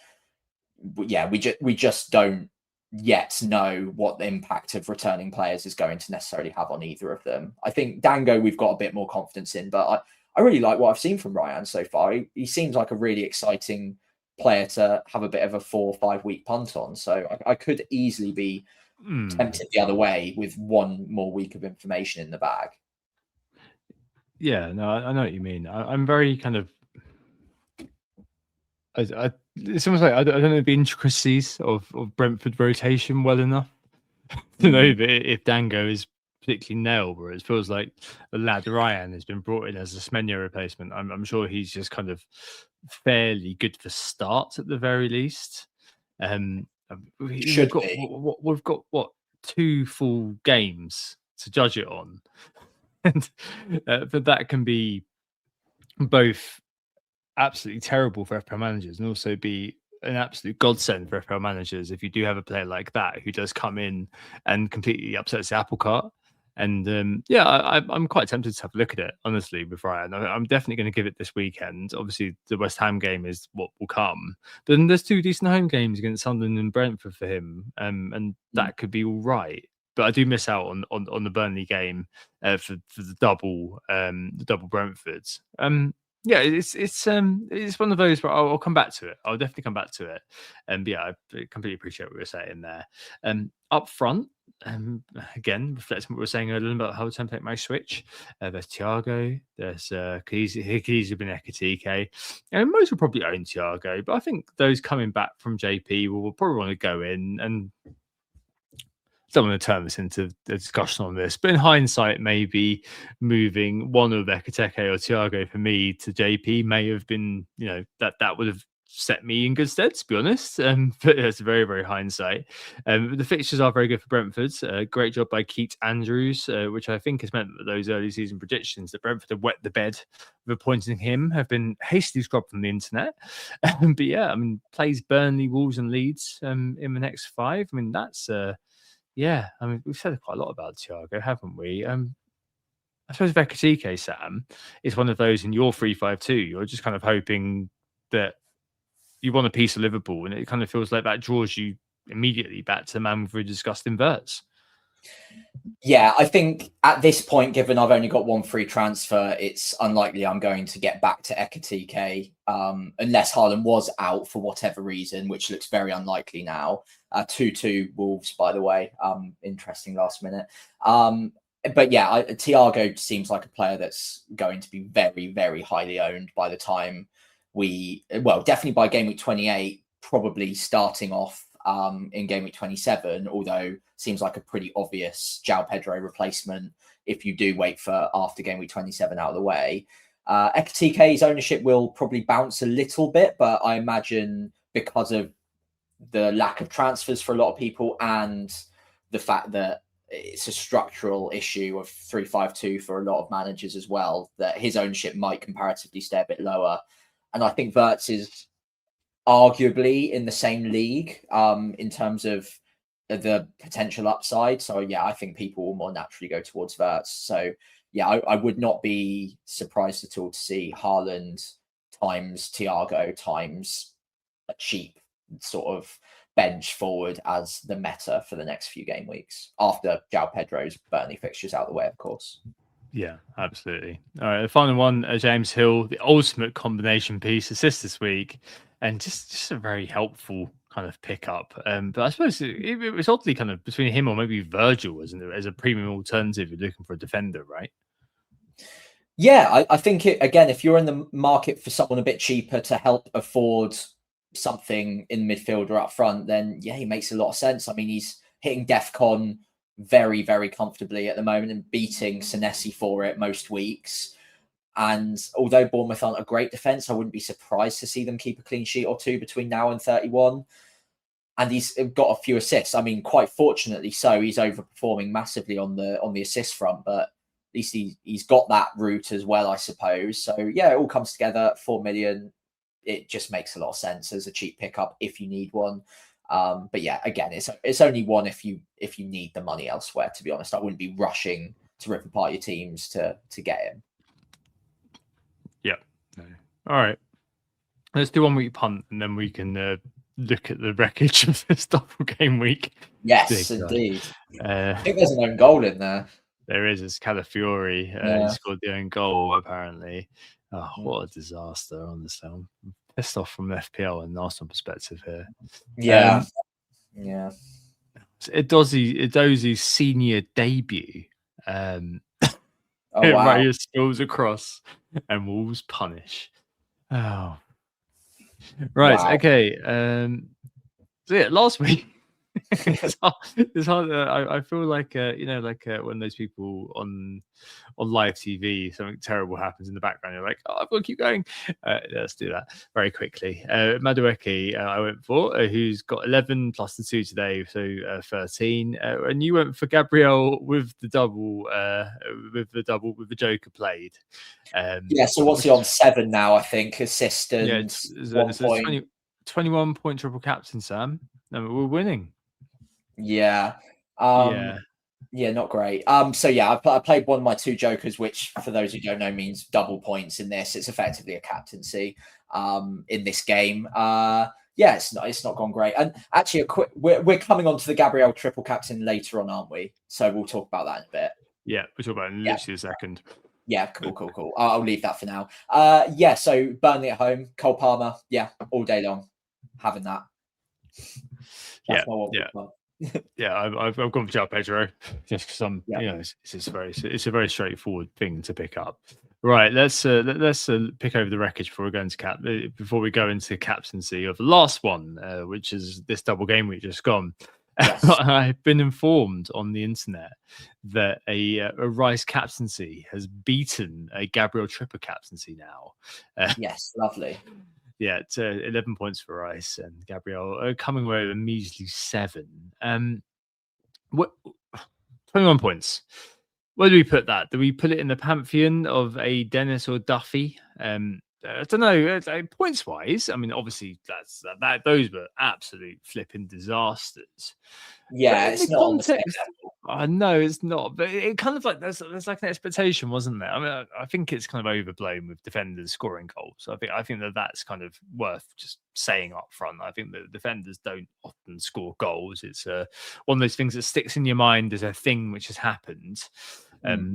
we just don't yet know what the impact of returning players is going to necessarily have on either of them. I think Dango we've got a bit more confidence in, but I really like what I've seen from Ryan so far. He seems like a really exciting player to have a bit of a 4 or 5 week punt on. So I could easily be tempted the other way with one more week of information in the bag. Yeah, no, I know what you mean. I'm very kind of. It's almost like I don't know the intricacies of Brentford rotation well enough to know that if Dango is particularly nailed, where it feels like the lad Ryan has been brought in as a Semenyo replacement. I'm sure he's just kind of fairly good for start at the very least. We've got what 2 full games to judge it on, and but that can be both absolutely terrible for FPL managers and also be an absolute godsend for FPL managers if you do have a player like that who does come in and completely upsets the apple cart. And I'm quite tempted to have a look at it, honestly, with Ryan. I'm definitely going to give it this weekend. Obviously, the West Ham game is what will come. But then there's 2 decent home games against Sunderland and Brentford for him, and that could be all right. But I do miss out on the Burnley game for the double Brentfords. Yeah, it's one of those where I'll come back to it. I'll definitely come back to it. And I completely appreciate what you're saying there. Up front, again, reflecting what we were saying earlier about how the template may switch. There's Thiago, there's Kiza Benekatike, and most will probably own Thiago, but I think those coming back from JP will probably want to go in. And don't want to turn this into a discussion on this, but in hindsight, maybe moving one of Ekateke or Thiago for me to JP may have been, that would have set me in good stead, to be honest. But it's very, very hindsight. The fixtures are very good for Brentford. Great job by Keith Andrews, which I think has meant that those early season predictions that Brentford have wet the bed of appointing him have been hastily scrubbed from the internet. But plays Burnley, Wolves, and Leeds in the next 5. I mean, that's we've said quite a lot about Thiago, haven't we? I suppose Ekatike, Sam, is one of those in your 3-5-2. You're just kind of hoping that you want a piece of Liverpool, and it kind of feels like that draws you immediately back to the man with the disgusting verts. Yeah, I think at this point, given I've only got one free transfer, it's unlikely I'm going to get back to Ekatike unless Haaland was out for whatever reason, which looks very unlikely now. 2-2 Wolves, by the way. Interesting last minute. But yeah, Thiago seems like a player that's going to be very, very highly owned by the time definitely by game week 28, probably starting off in game week 27, although seems like a pretty obvious João Pedro replacement if you do wait for after game week 27 out of the way. Ekatike's ownership will probably bounce a little bit, but I imagine because of the lack of transfers for a lot of people and the fact that it's a structural issue of 3-5-2 for a lot of managers as well, that his ownership might comparatively stay a bit lower. And I think Verts is arguably in the same league in terms of the potential upside. So yeah, I think people will more naturally go towards Verts. So yeah, I would not be surprised at all to see Haaland times Thiago times a cheap sort of bench forward as the meta for the next few game weeks after João Pedro's Burnley fixtures out of the way, of course. Yeah, absolutely. All right, the final one, James Hill, the ultimate combination piece, assist this week, and just a very helpful kind of pickup. But I suppose it was oddly kind of between him or maybe Virgil as a premium alternative. You're looking for a defender, right? Yeah, I think again, if you're in the market for someone a bit cheaper to help afford something in midfield or up front, then yeah, he makes a lot of sense. I mean, he's hitting DEFCON very, very comfortably at the moment and beating Senesi for it most weeks. And although Bournemouth aren't a great defence, I wouldn't be surprised to see them keep a clean sheet or two between now and 31. And he's got a few assists. I mean, quite fortunately so, he's overperforming massively on the assist front, but at least he's got that route as well, I suppose. So yeah, it all comes together. 4 million. It just makes a lot of sense as a cheap pickup if you need one. But yeah, again, it's only one if you need the money elsewhere. To be honest, I wouldn't be rushing to rip apart your teams to get him. Yeah. No. All right. Let's do 1 week punt, and then we can look at the wreckage of this double game week. Yes, indeed. I think there's an own goal in there. There is. It's Calafiori. He scored the own goal, apparently. Oh, what a disaster, honestly. I'm pissed off from FPL and Arsenal perspective here. Yeah. Edozi's senior debut. Oh, wow. Raya spills across and Wolves punish. Oh. Right, wow. Okay. So yeah, last week. It's hard. I feel like when those people on live TV, something terrible happens in the background. You're like, oh, I've got to keep going. Let's do that very quickly. Madueke, I went for, who's got 11 plus the 2 today, so 13. And you went for Gabriel with the double, with the Joker played. Yeah. So what's he on? 7 now? I think assist and yeah, it's 21 point triple captain, Sam. No, we're winning. Yeah. Yeah, not great. So yeah, I played one of my 2 jokers, which for those who don't know means double points in this. It's effectively a captaincy in this game. Yeah, it's not gone great. And actually, we're coming on to the Gabriel triple captain later on, aren't we? So we'll talk about that in a bit. Yeah, we'll talk about it in literally a second. Yeah, cool. I'll leave that for now. Yeah, so Burnley at home, Cole Palmer. Yeah, all day long, having that. Yeah, I've gone for João Pedro just because I'm, it's a very straightforward thing to pick up. Right, let's pick over the wreckage before we go into captaincy of the last one, which is this double game week just gone. Yes. I've been informed on the internet that a Rice captaincy has beaten a Gabriel Tripper captaincy now. Yes, lovely. Yeah, it's 11 points for Rice and Gabriel coming away with a measly 7. 21 points. Where do we put that? Do we put it in the pantheon of a Dennis or Duffy? I don't know. Points wise, I mean, obviously those were absolute flipping disasters. Yeah, it's not context. No, it's not. But it kind of like there's like an expectation, wasn't there? I mean, I think it's kind of overblown with defenders scoring goals. I think that's kind of worth just saying up front. I think that defenders don't often score goals. It's one of those things that sticks in your mind as a thing which has happened.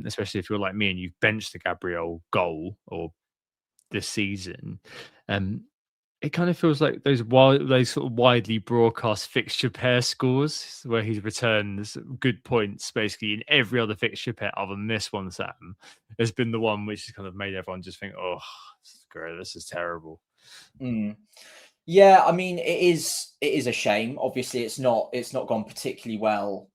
Especially if you're like me and you've benched the Gabriel goal or this season. It kind of feels like those sort of widely broadcast fixture pair scores where he returns good points basically in every other fixture pair other than this one, Sam, has been the one which has kind of made everyone just think, oh, this is terrible. Yeah, I mean, it is a shame. Obviously, it's not gone particularly well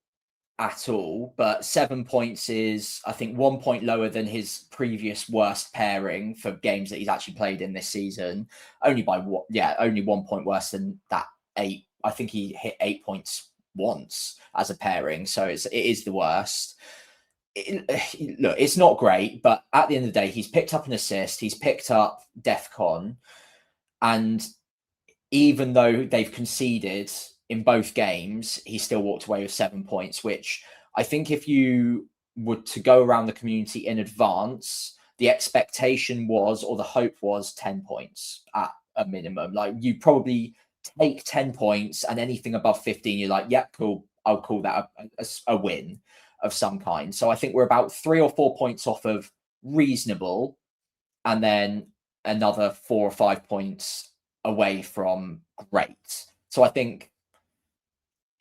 at all, but 7 points is, I think, 1 point lower than his previous worst pairing for games that he's actually played in this season. Only 1 point worse than that 8. I think he hit 8 points once as a pairing, so it is the worst. Look, it's not great, but at the end of the day, he's picked up an assist, he's picked up DEFCON, and even though they've conceded in both games, he still walked away with 7 points, which I think if you were to go around the community in advance, the expectation was, or the hope was 10 points at a minimum. Like, you probably take 10 points, and anything above 15, you're like, yeah, cool. I'll call that a win of some kind. So I think we're about 3 or 4 points off of reasonable, and then another 4 or 5 points away from great. So I think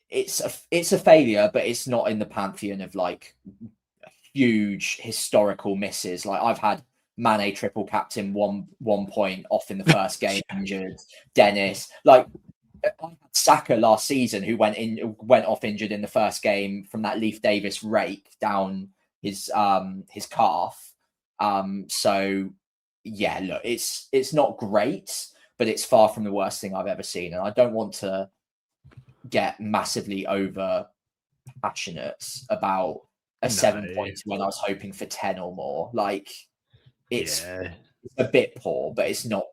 it's a failure, but it's not in the pantheon of like huge historical misses. Like I've had Mane triple captain 1 point off in the first game injured. Dennis, like I had Saka last season who went off injured in the first game from that Leif Davis rake down his calf. So yeah, look, it's not great, but it's far from the worst thing I've ever seen, and I don't want to get massively over passionate about a 7 points when I was hoping for 10 or more. Like it's a bit poor, but it's not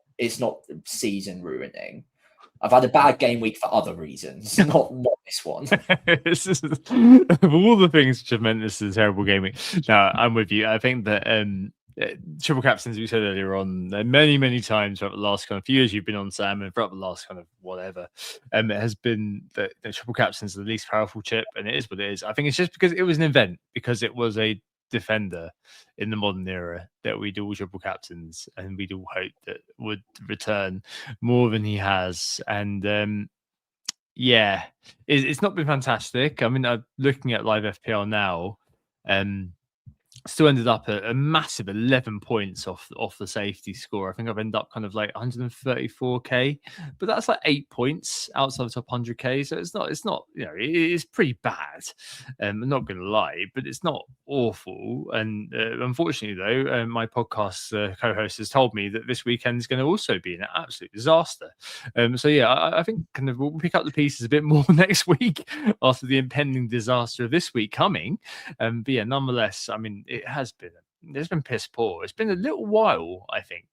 season ruining. I've had a bad game week for other reasons, not this one. Of all the things which have meant this is a terrible game week. No, I'm with you. I think that triple captains, we said earlier on, many times throughout the last kind of few years you've been on, Sam, and throughout the last kind of whatever, it has been that the triple captains are the least powerful chip, and it is what it is. I think it's just because it was an event, because it was a defender in the modern era that we'd all triple captains, and we'd all hope that would return more than he has. And yeah, it's not been fantastic. I mean, I'm looking at live FPL now, still ended up at a massive 11 points off the safety score. I think I've ended up kind of like 134k, but that's like 8 points outside the top 100k. So it's not it's pretty bad. I'm not going to lie, but it's not awful. And unfortunately, though, my podcast co-host has told me that this weekend is going to also be an absolute disaster. So yeah, I think kind of we'll pick up the pieces a bit more next week after the impending disaster of this week coming. But yeah, nonetheless, I mean, it's been piss poor. It's been a little while, I think,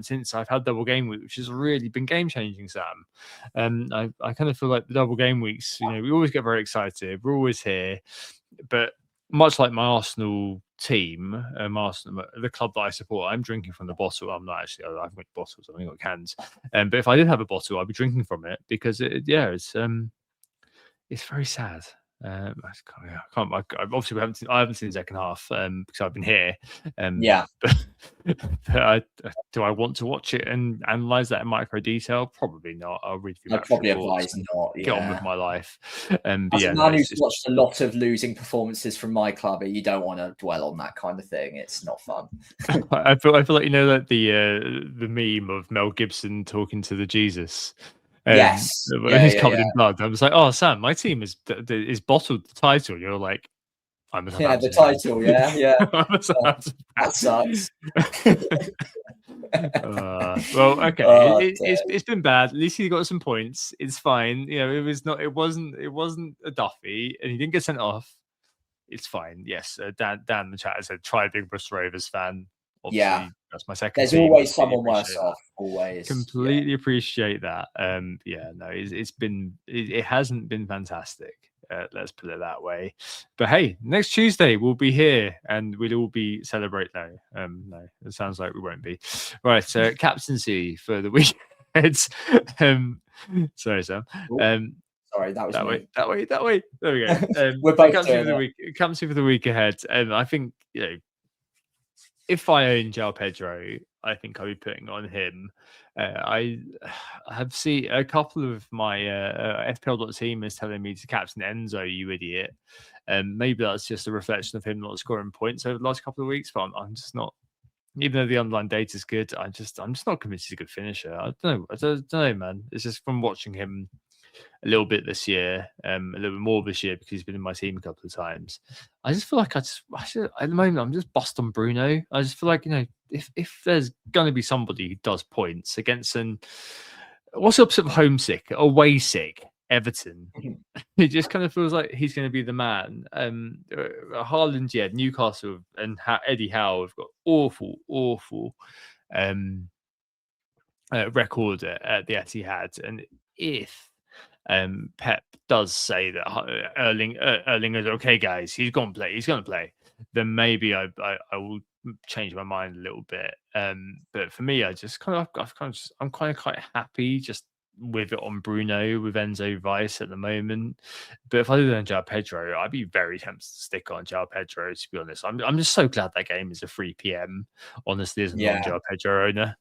since I've had double game week, which has really been game changing, Sam. I kind of feel like the double game weeks, we always get very excited. We're always here, but much like my Arsenal team, Arsenal, the club that I support, I'm drinking from the bottle. I'm not actually. I haven't got bottles. I've only got cans. But if I did have a bottle, I'd be drinking from it because it's very sad. I can't. Obviously, I haven't seen the second half because I've been here. But do I want to watch it and analyze that in micro detail? Probably not. I'll read through. I'd probably advise not. Get on with my life. As a man who's watched a lot of losing performances from my club, you don't want to dwell on that kind of thing. It's not fun. I feel like that the meme of Mel Gibson talking to the Jesus. Yes, he's covered in blood. I was like, "Oh, Sam, my team is bottled the title." You're like, "I'm a the title, yeah." That sucks. Well, okay, it's been bad. At least he got some points. It's fine. It wasn't a Duffy, and he didn't get sent off. It's fine. Yes, Dan in the chat has said, "Try Big Bristol Ravers fan." Obviously, that's my second. There's always someone worse off. Always. Completely appreciate that. It hasn't been fantastic. Let's put it that way. But hey, next Tuesday we'll be here and we'll all be celebrating. No, it sounds like we won't be. Right, captaincy for the week ahead. Sorry, Sam. Sorry, that was that way. There we go. We're both captaincy for the week ahead, and I think if I own João Pedro, I think I'll be putting on him. I have seen a couple of my FPL.team is telling me to captain Enzo, you idiot. Maybe that's just a reflection of him not scoring points over the last couple of weeks, but I'm just not. Even though the underlying data is good, I'm just not convinced he's a good finisher. I don't know, man. It's just from watching him a little bit this year, a little bit more this year because he's been in my team a couple of times. I just feel like at the moment I'm just bust on Bruno. I just feel like if there's going to be somebody who does points against what's the opposite of homesick, away sick Everton, it just kind of feels like he's going to be the man. Haaland, Newcastle and Eddie Howe have got awful record at the Etihad, and if Pep does say that Erling is okay, guys, he's going to play, then maybe I will change my mind a little bit. But for me, I'm quite happy just with it on Bruno, with Enzo Weiss at the moment. But if I do that on João Pedro, I'd be very tempted to stick on João Pedro, to be honest. I'm just so glad that game is a 3 p.m, honestly, as a Yeah. non-João Pedro owner.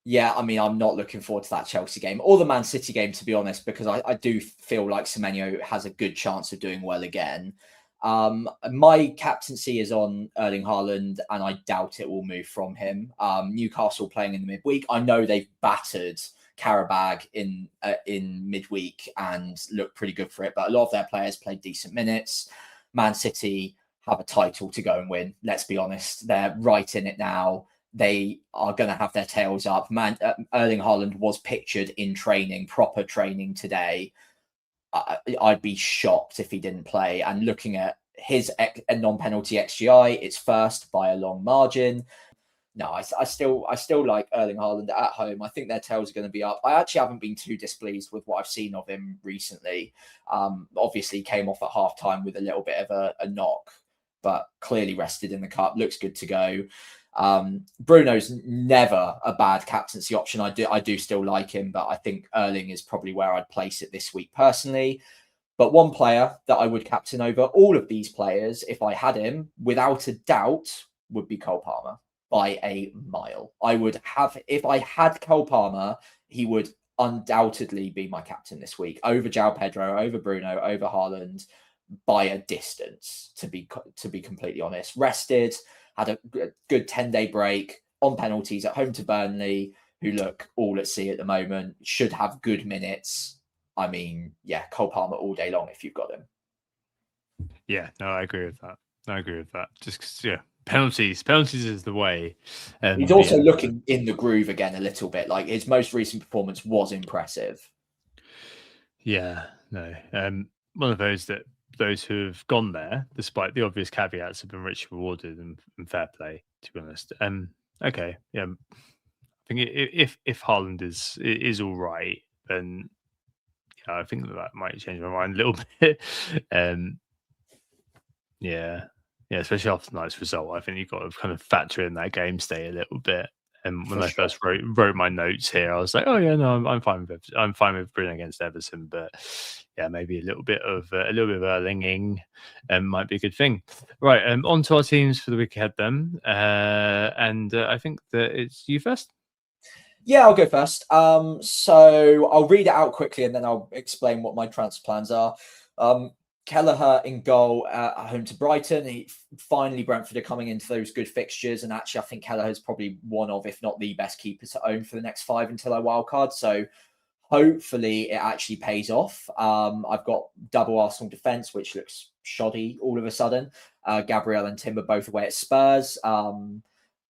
Yeah, I mean, I'm not looking forward to that Chelsea game or the Man City game, to be honest, because I do feel like Semenyo has a good chance of doing well again. My captaincy is on Erling Haaland, and I doubt it will move from him. Newcastle playing in the midweek. I know they've battered Karabag in midweek and look pretty good for it, but a lot of their players played decent minutes. Man City have a title to go and win. Let's be honest, they're right in it now. They are going to have their tails up. Erling Haaland was pictured in training, proper training today. I'd be shocked if he didn't play. And looking at his non-penalty XGI, it's first by a long margin. No, I still like Erling Haaland at home. I think their tails are going to be up. I actually haven't been too displeased with what I've seen of him recently. Obviously came off at half-time with a little bit of a knock, but clearly rested in the cup. Looks good to go. Bruno's never a bad captaincy option. I do still like him, but I think Erling is probably where I'd place it this week personally. But one player that I would captain over all of these players, if I had him, without a doubt, would be Cole Palmer by a mile. If I had Cole Palmer, he would undoubtedly be my captain this week over João Pedro, over Bruno, over Haaland by a distance, to be completely honest. Rested, had a good 10-day break, on penalties at home to Burnley, who look all at sea at the moment, should have good minutes. I mean, yeah, Cole Palmer all day long if you've got him. Yeah, no, I agree with that. Just 'cause, yeah, penalties is the way. He's also looking in the groove again a little bit. Like his most recent performance was impressive. Yeah, no. One of those who have gone there, despite the obvious caveats, have been richly rewarded and fair play, to be honest. Okay, yeah. I think if Haaland is all right, then yeah, I think that might change my mind a little bit. Yeah, especially after tonight's result, I think you've got to kind of factor in that game stay a little bit. And when I first wrote my notes here, I was like, "Oh yeah, no, I'm fine with it. I'm fine with Bruno against Everton, but yeah, maybe a little bit of Erlinging might be a good thing." Right, on to our teams for the week ahead then, and I think that it's you first. Yeah, I'll go first. So I'll read it out quickly and then I'll explain what my transfer plans are. Kelleher in goal at home to Brighton. Finally, Brentford are coming into those good fixtures. And actually, I think Kelleher is probably one of, if not the best keeper to own for the next 5 until I wildcard. So hopefully it actually pays off. I've got double Arsenal defence, which looks shoddy all of a sudden. Gabriel and Timber both away at Spurs.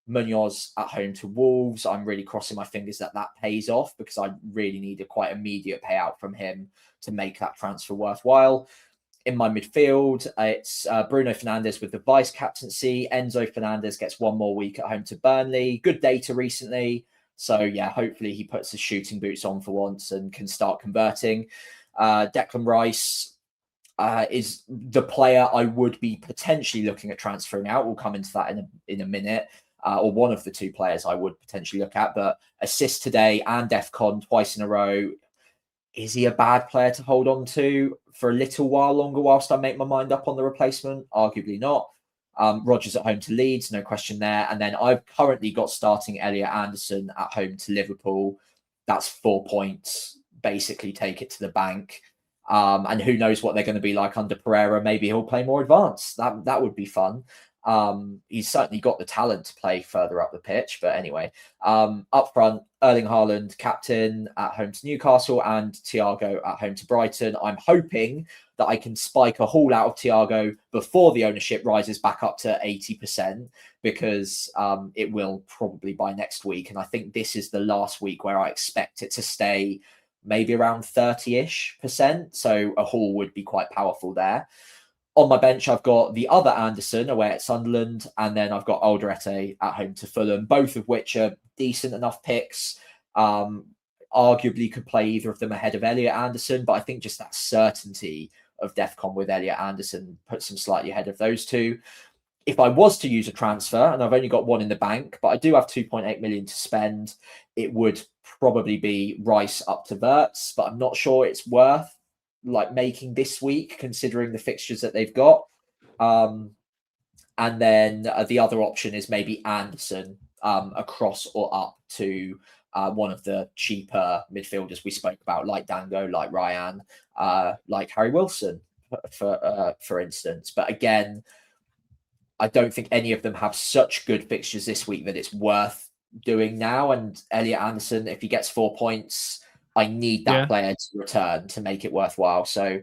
Munoz at home to Wolves. I'm really crossing my fingers that pays off because I really need a quite immediate payout from him to make that transfer worthwhile. In my midfield, it's Bruno Fernandes with the vice captaincy. Enzo Fernandez gets one more week at home to Burnley. Good data recently. So yeah, hopefully he puts his shooting boots on for once and can start converting. Declan Rice is the player I would be potentially looking at transferring out. We'll come into that in a minute. Or one of the two players I would potentially look at. But assist today and DEFCON twice in a row. Is he a bad player to hold on to for a little while longer whilst I make my mind up on the replacement? Arguably not. Rodgers at home to Leeds, no question there. And then I've currently got starting Elliot Anderson at home to Liverpool. That's 4 points. Basically take it to the bank. And who knows what they're going to be like under Pereira. Maybe he'll play more advanced. That would be fun. He's certainly got the talent to play further up the pitch. But anyway, up front, Erling Haaland, captain at home to Newcastle, and Thiago at home to Brighton. I'm hoping that I can spike a haul out of Thiago before the ownership rises back up to 80%, because it will probably by next week. And I think this is the last week where I expect it to stay maybe around 30-ish%. So a haul would be quite powerful there. On my bench, I've got the other Anderson away at Sunderland, and then I've got Alderete at home to Fulham, both of which are decent enough picks. Arguably could play either of them ahead of Elliot Anderson, but I think just that certainty of DEFCON with Elliot Anderson puts him slightly ahead of those two. if I was to use a transfer, and I've only got one in the bank, but I do have 2.8 million to spend, it would probably be Rice up to Verts, but I'm not sure it's worth like making this week considering the fixtures that they've got. And then the other option is maybe Anderson across or up to one of the cheaper midfielders we spoke about, like Dango, like Ryan, like Harry Wilson, for instance. But again, I don't think any of them have such good fixtures this week that it's worth doing now. And Elliot Anderson, if he gets 4 points, I need that player to return to make it worthwhile. So,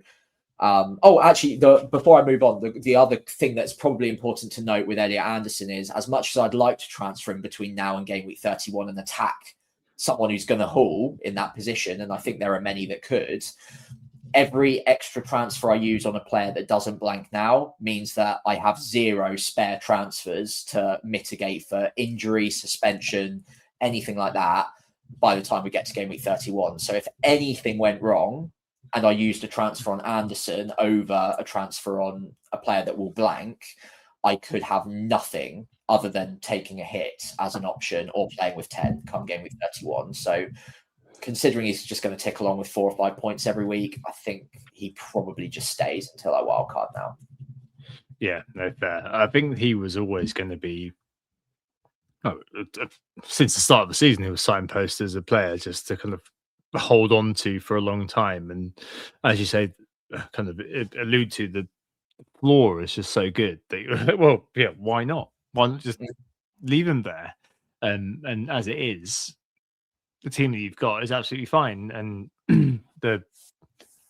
actually, before I move on, the other thing that's probably important to note with Elliot Anderson is, as much as I'd like to transfer him between now and game week 31 and attack someone who's going to haul in that position, and I think there are many that could, every extra transfer I use on a player that doesn't blank now means that I have 0 spare transfers to mitigate for injury, suspension, anything like that by the time we get to game week 31. So if anything went wrong and I used a transfer on Anderson over a transfer on a player that will blank, I could have nothing other than taking a hit as an option or playing with 10 come game week 31. So considering he's just going to tick along with 4 or 5 points every week, I think he probably just stays until I wildcard now. Yeah, no, fair. I think he was always going to be, since the start of the season, he was signposted as a player just to kind of hold on to for a long time. And as you say, kind of allude to, the floor is just so good that, well, yeah, why not? Why not just leave him there? And as it is, the team that you've got is absolutely fine. And the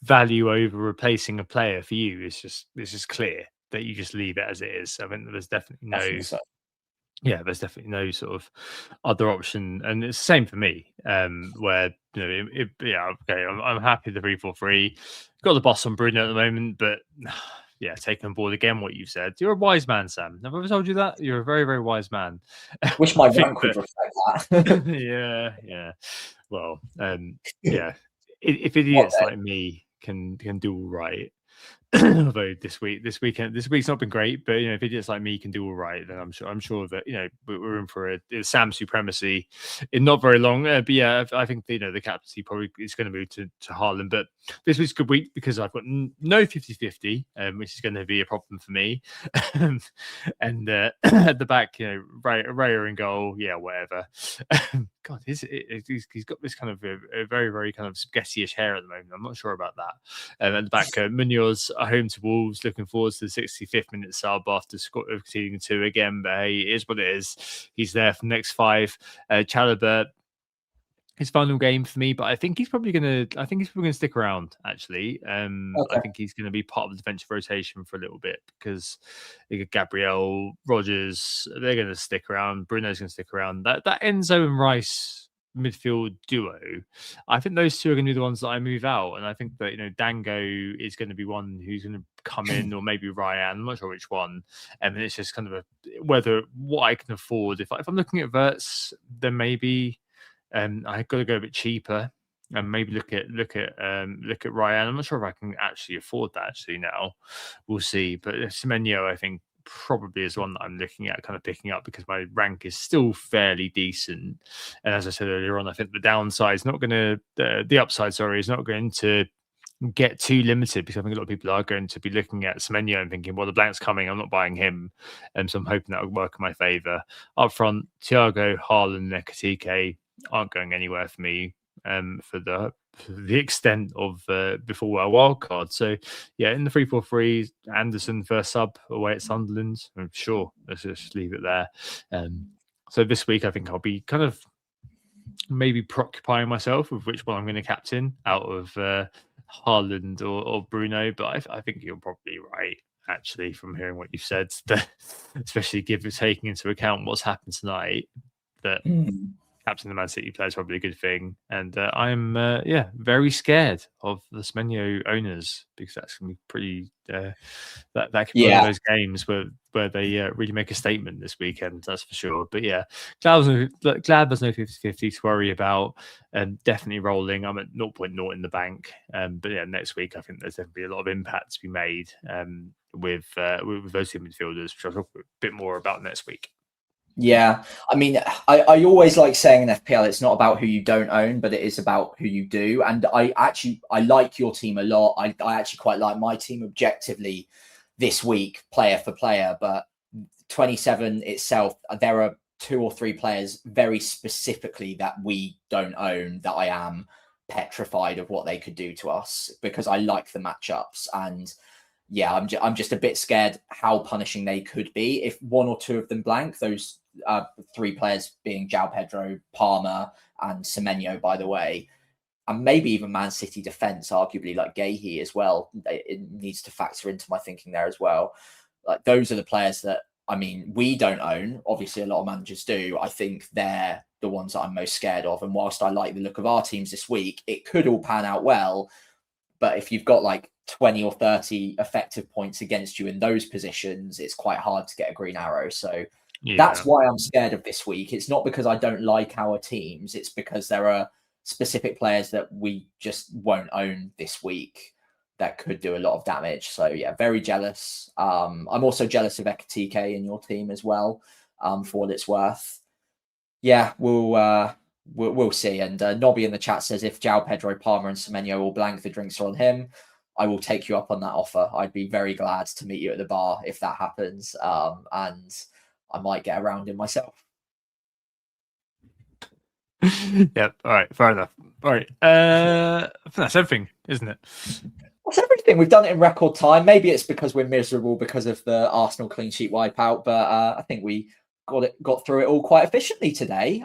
value over replacing a player for you is just clear that you just leave it as it is. I mean, there's definitely there's definitely no sort of other option. And it's the same for me, where, okay, I'm happy the 3-4-3. Got the boss on Bruno at the moment, but yeah, taking on board again what you've said. You're a wise man, Sam. Have I ever told you that? You're a very, very wise man. Wish my rank would reflect that. yeah. Well, if idiots like me can do all right, although this week's not been great, but if idiots like me can do all right, then I'm sure that we're in for a Sam supremacy in not very long. But yeah, I think the captaincy probably is going to move to Haaland. But this week's a good week because I've got no 50-50, which is going to be a problem for me. And at the back, Raya in goal, yeah, whatever. God, he's got this kind of a very, very kind of spaghetti-ish hair at the moment. I'm not sure about that. At the back, Munoz home to Wolves, looking forward to the 65th minute sub after conceding 2 again. But hey, it is what it is. He's there for the next 5. Chalobah, his final game for me, but I think he's probably going to stick around. Actually, okay. I think he's going to be part of the defensive rotation for a little bit because Gabriel, Rogers, they're going to stick around. Bruno's going to stick around. That Enzo and Rice midfield duo, I think those two are going to be the ones that I move out, and I think that Dango is going to be one who's going to come in, or maybe Ryan. I'm not sure which one, and it's just kind of whether what I can afford. If I'm looking at Verts, then maybe I've got to go a bit cheaper and maybe look at Ryan. I'm not sure if I can actually afford that now. We'll see, but Semenyo, I think, probably is one that I'm looking at kind of picking up because my rank is still fairly decent. And as I said earlier on, I think the downside is not going to, the upside, sorry, is not going to get too limited because I think a lot of people are going to be looking at Semenyo and thinking, well, the blank's coming, I'm not buying him. And so I'm hoping that will work in my favour. Up front, Thiago, Haaland, and Ekitike aren't going anywhere for me for the extent of before our wild card. So yeah, in the 3-4-3, Anderson first sub away at Sunderland. I'm sure let's just leave it there. So this week I think I'll be kind of maybe preoccupying myself with which one I'm going to captain out of Haaland or Bruno, but I think you're probably right actually from hearing what you've said, especially taking into account what's happened tonight, that captain the Man City player is probably a good thing. And I'm very scared of the Semenyo owners because that's going to be pretty that could be one of those games where they really make a statement this weekend, that's for sure. But yeah, glad there's no 50-50 to worry about, and definitely rolling. I'm at 0.0 in the bank, but yeah, next week I think there's definitely a lot of impact to be made. with those two midfielders, which I'll talk a bit more about next week. Yeah, I mean, I always like saying in FPL, it's not about who you don't own, but it is about who you do. And I like your team a lot. I actually quite like my team objectively this week, player for player. But 27 itself, there are 2 or 3 players very specifically that we don't own that I am petrified of what they could do to us, because I like the matchups. And yeah, I'm just a bit scared how punishing they could be if 1 or 2 of them blank. Those 3 players being João Pedro, Palmer, and Semenyo, by the way, and maybe even Man City defense, arguably, like Gahey as well. It needs to factor into my thinking there as well. Like, those are the players that, I mean, we don't own. Obviously, a lot of managers do. I think they're the ones that I'm most scared of. And whilst I like the look of our teams this week, it could all pan out well. But if you've got like 20 or 30 effective points against you in those positions, it's quite hard to get a green arrow. So that's why I'm scared of this week. It's not because I don't like our teams. It's because there are specific players that we just won't own this week that could do a lot of damage. So yeah, very jealous. I'm also jealous of Ekatike in your team as well, for what it's worth. Yeah, we'll see. And Nobby in the chat says, if João Pedro, Palmer, and Semenyo all blank, the drinks are on him. I will take you up on that offer. I'd be very glad to meet you at the bar if that happens. And I might get around him myself. Yep. All right. Fair enough. All right. I think that's everything, isn't it? That's everything. We've done it in record time. Maybe it's because we're miserable because of the Arsenal clean sheet wipeout, but I think we got through it all quite efficiently today.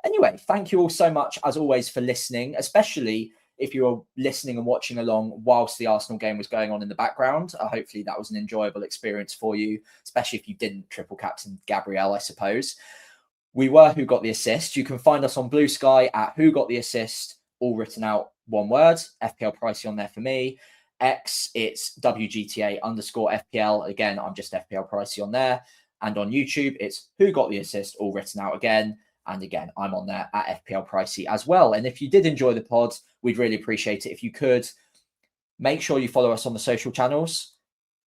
Anyway, thank you all so much, as always, for listening, especially if you were listening and watching along whilst the Arsenal game was going on in the background. Hopefully that was an enjoyable experience for you, especially if you didn't triple captain Gabriel, I suppose. We were Who Got the Assist. You can find us on Blue Sky at Who Got the Assist, all written out one word. FPL Pricey on there for me. X, it's WGTA_FPL. Again, I'm just FPL Pricey on there. And on YouTube, it's Who Got the Assist, all written out again. And again, I'm on there at FPL Pricey as well. And if you did enjoy the pod, we'd really appreciate it if you could make sure you follow us on the social channels.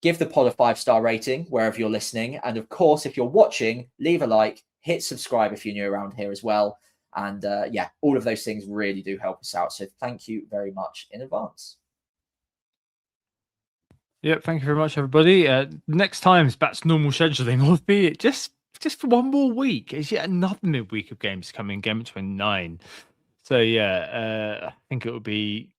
Give the pod a 5-star rating wherever you're listening. And of course, if you're watching, leave a like, hit subscribe if you're new around here as well. And yeah, all of those things really do help us out. So thank you very much in advance. Yep, thank you very much, everybody. Next time's back to normal scheduling, albeit just for one more week. It's yet another midweek of games coming, game 29. So yeah, I think it will be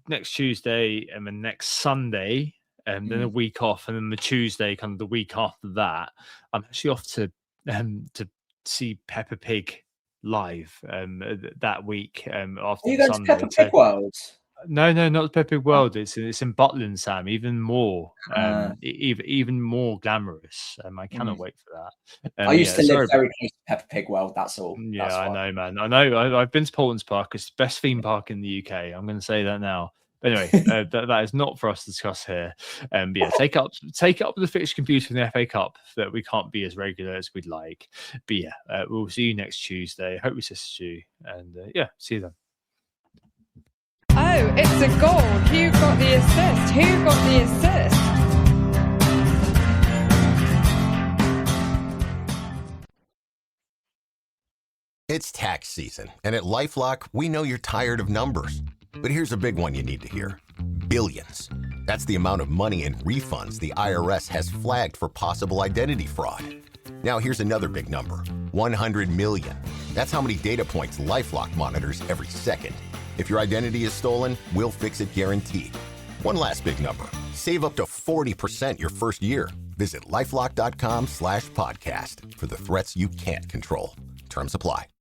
next Tuesday and then next Sunday, and then a week off, and then the Tuesday, kind of the week after that. I'm actually off to see Peppa Pig live that week after Are you going Sunday. to Peppa Pig World? No, not Peppa Pig World. It's in Butland, Sam. Even more, even more glamorous. I cannot wait for that. I used to live very close to Peppa Pig World. That's all. Yeah, that's I know, man. I know. I've been to Portland's Park. It's the best theme park in the UK. I'm going to say that now. But anyway, that is not for us to discuss here. But yeah, take it up with the fixture computer in the FA Cup, that we can't be as regular as we'd like. But yeah, we'll see you next Tuesday. Hope we assist you, and yeah, see you then. Oh, it's a goal. Who got the assist? Who got the assist? It's tax season, and at LifeLock, we know you're tired of numbers. But here's a big one you need to hear. Billions. That's the amount of money in refunds the IRS has flagged for possible identity fraud. Now here's another big number. 100 million. That's how many data points LifeLock monitors every second. If your identity is stolen, we'll fix it guaranteed. One last big number. Save up to 40% your first year. Visit LifeLock.com/podcast for the threats you can't control. Terms apply.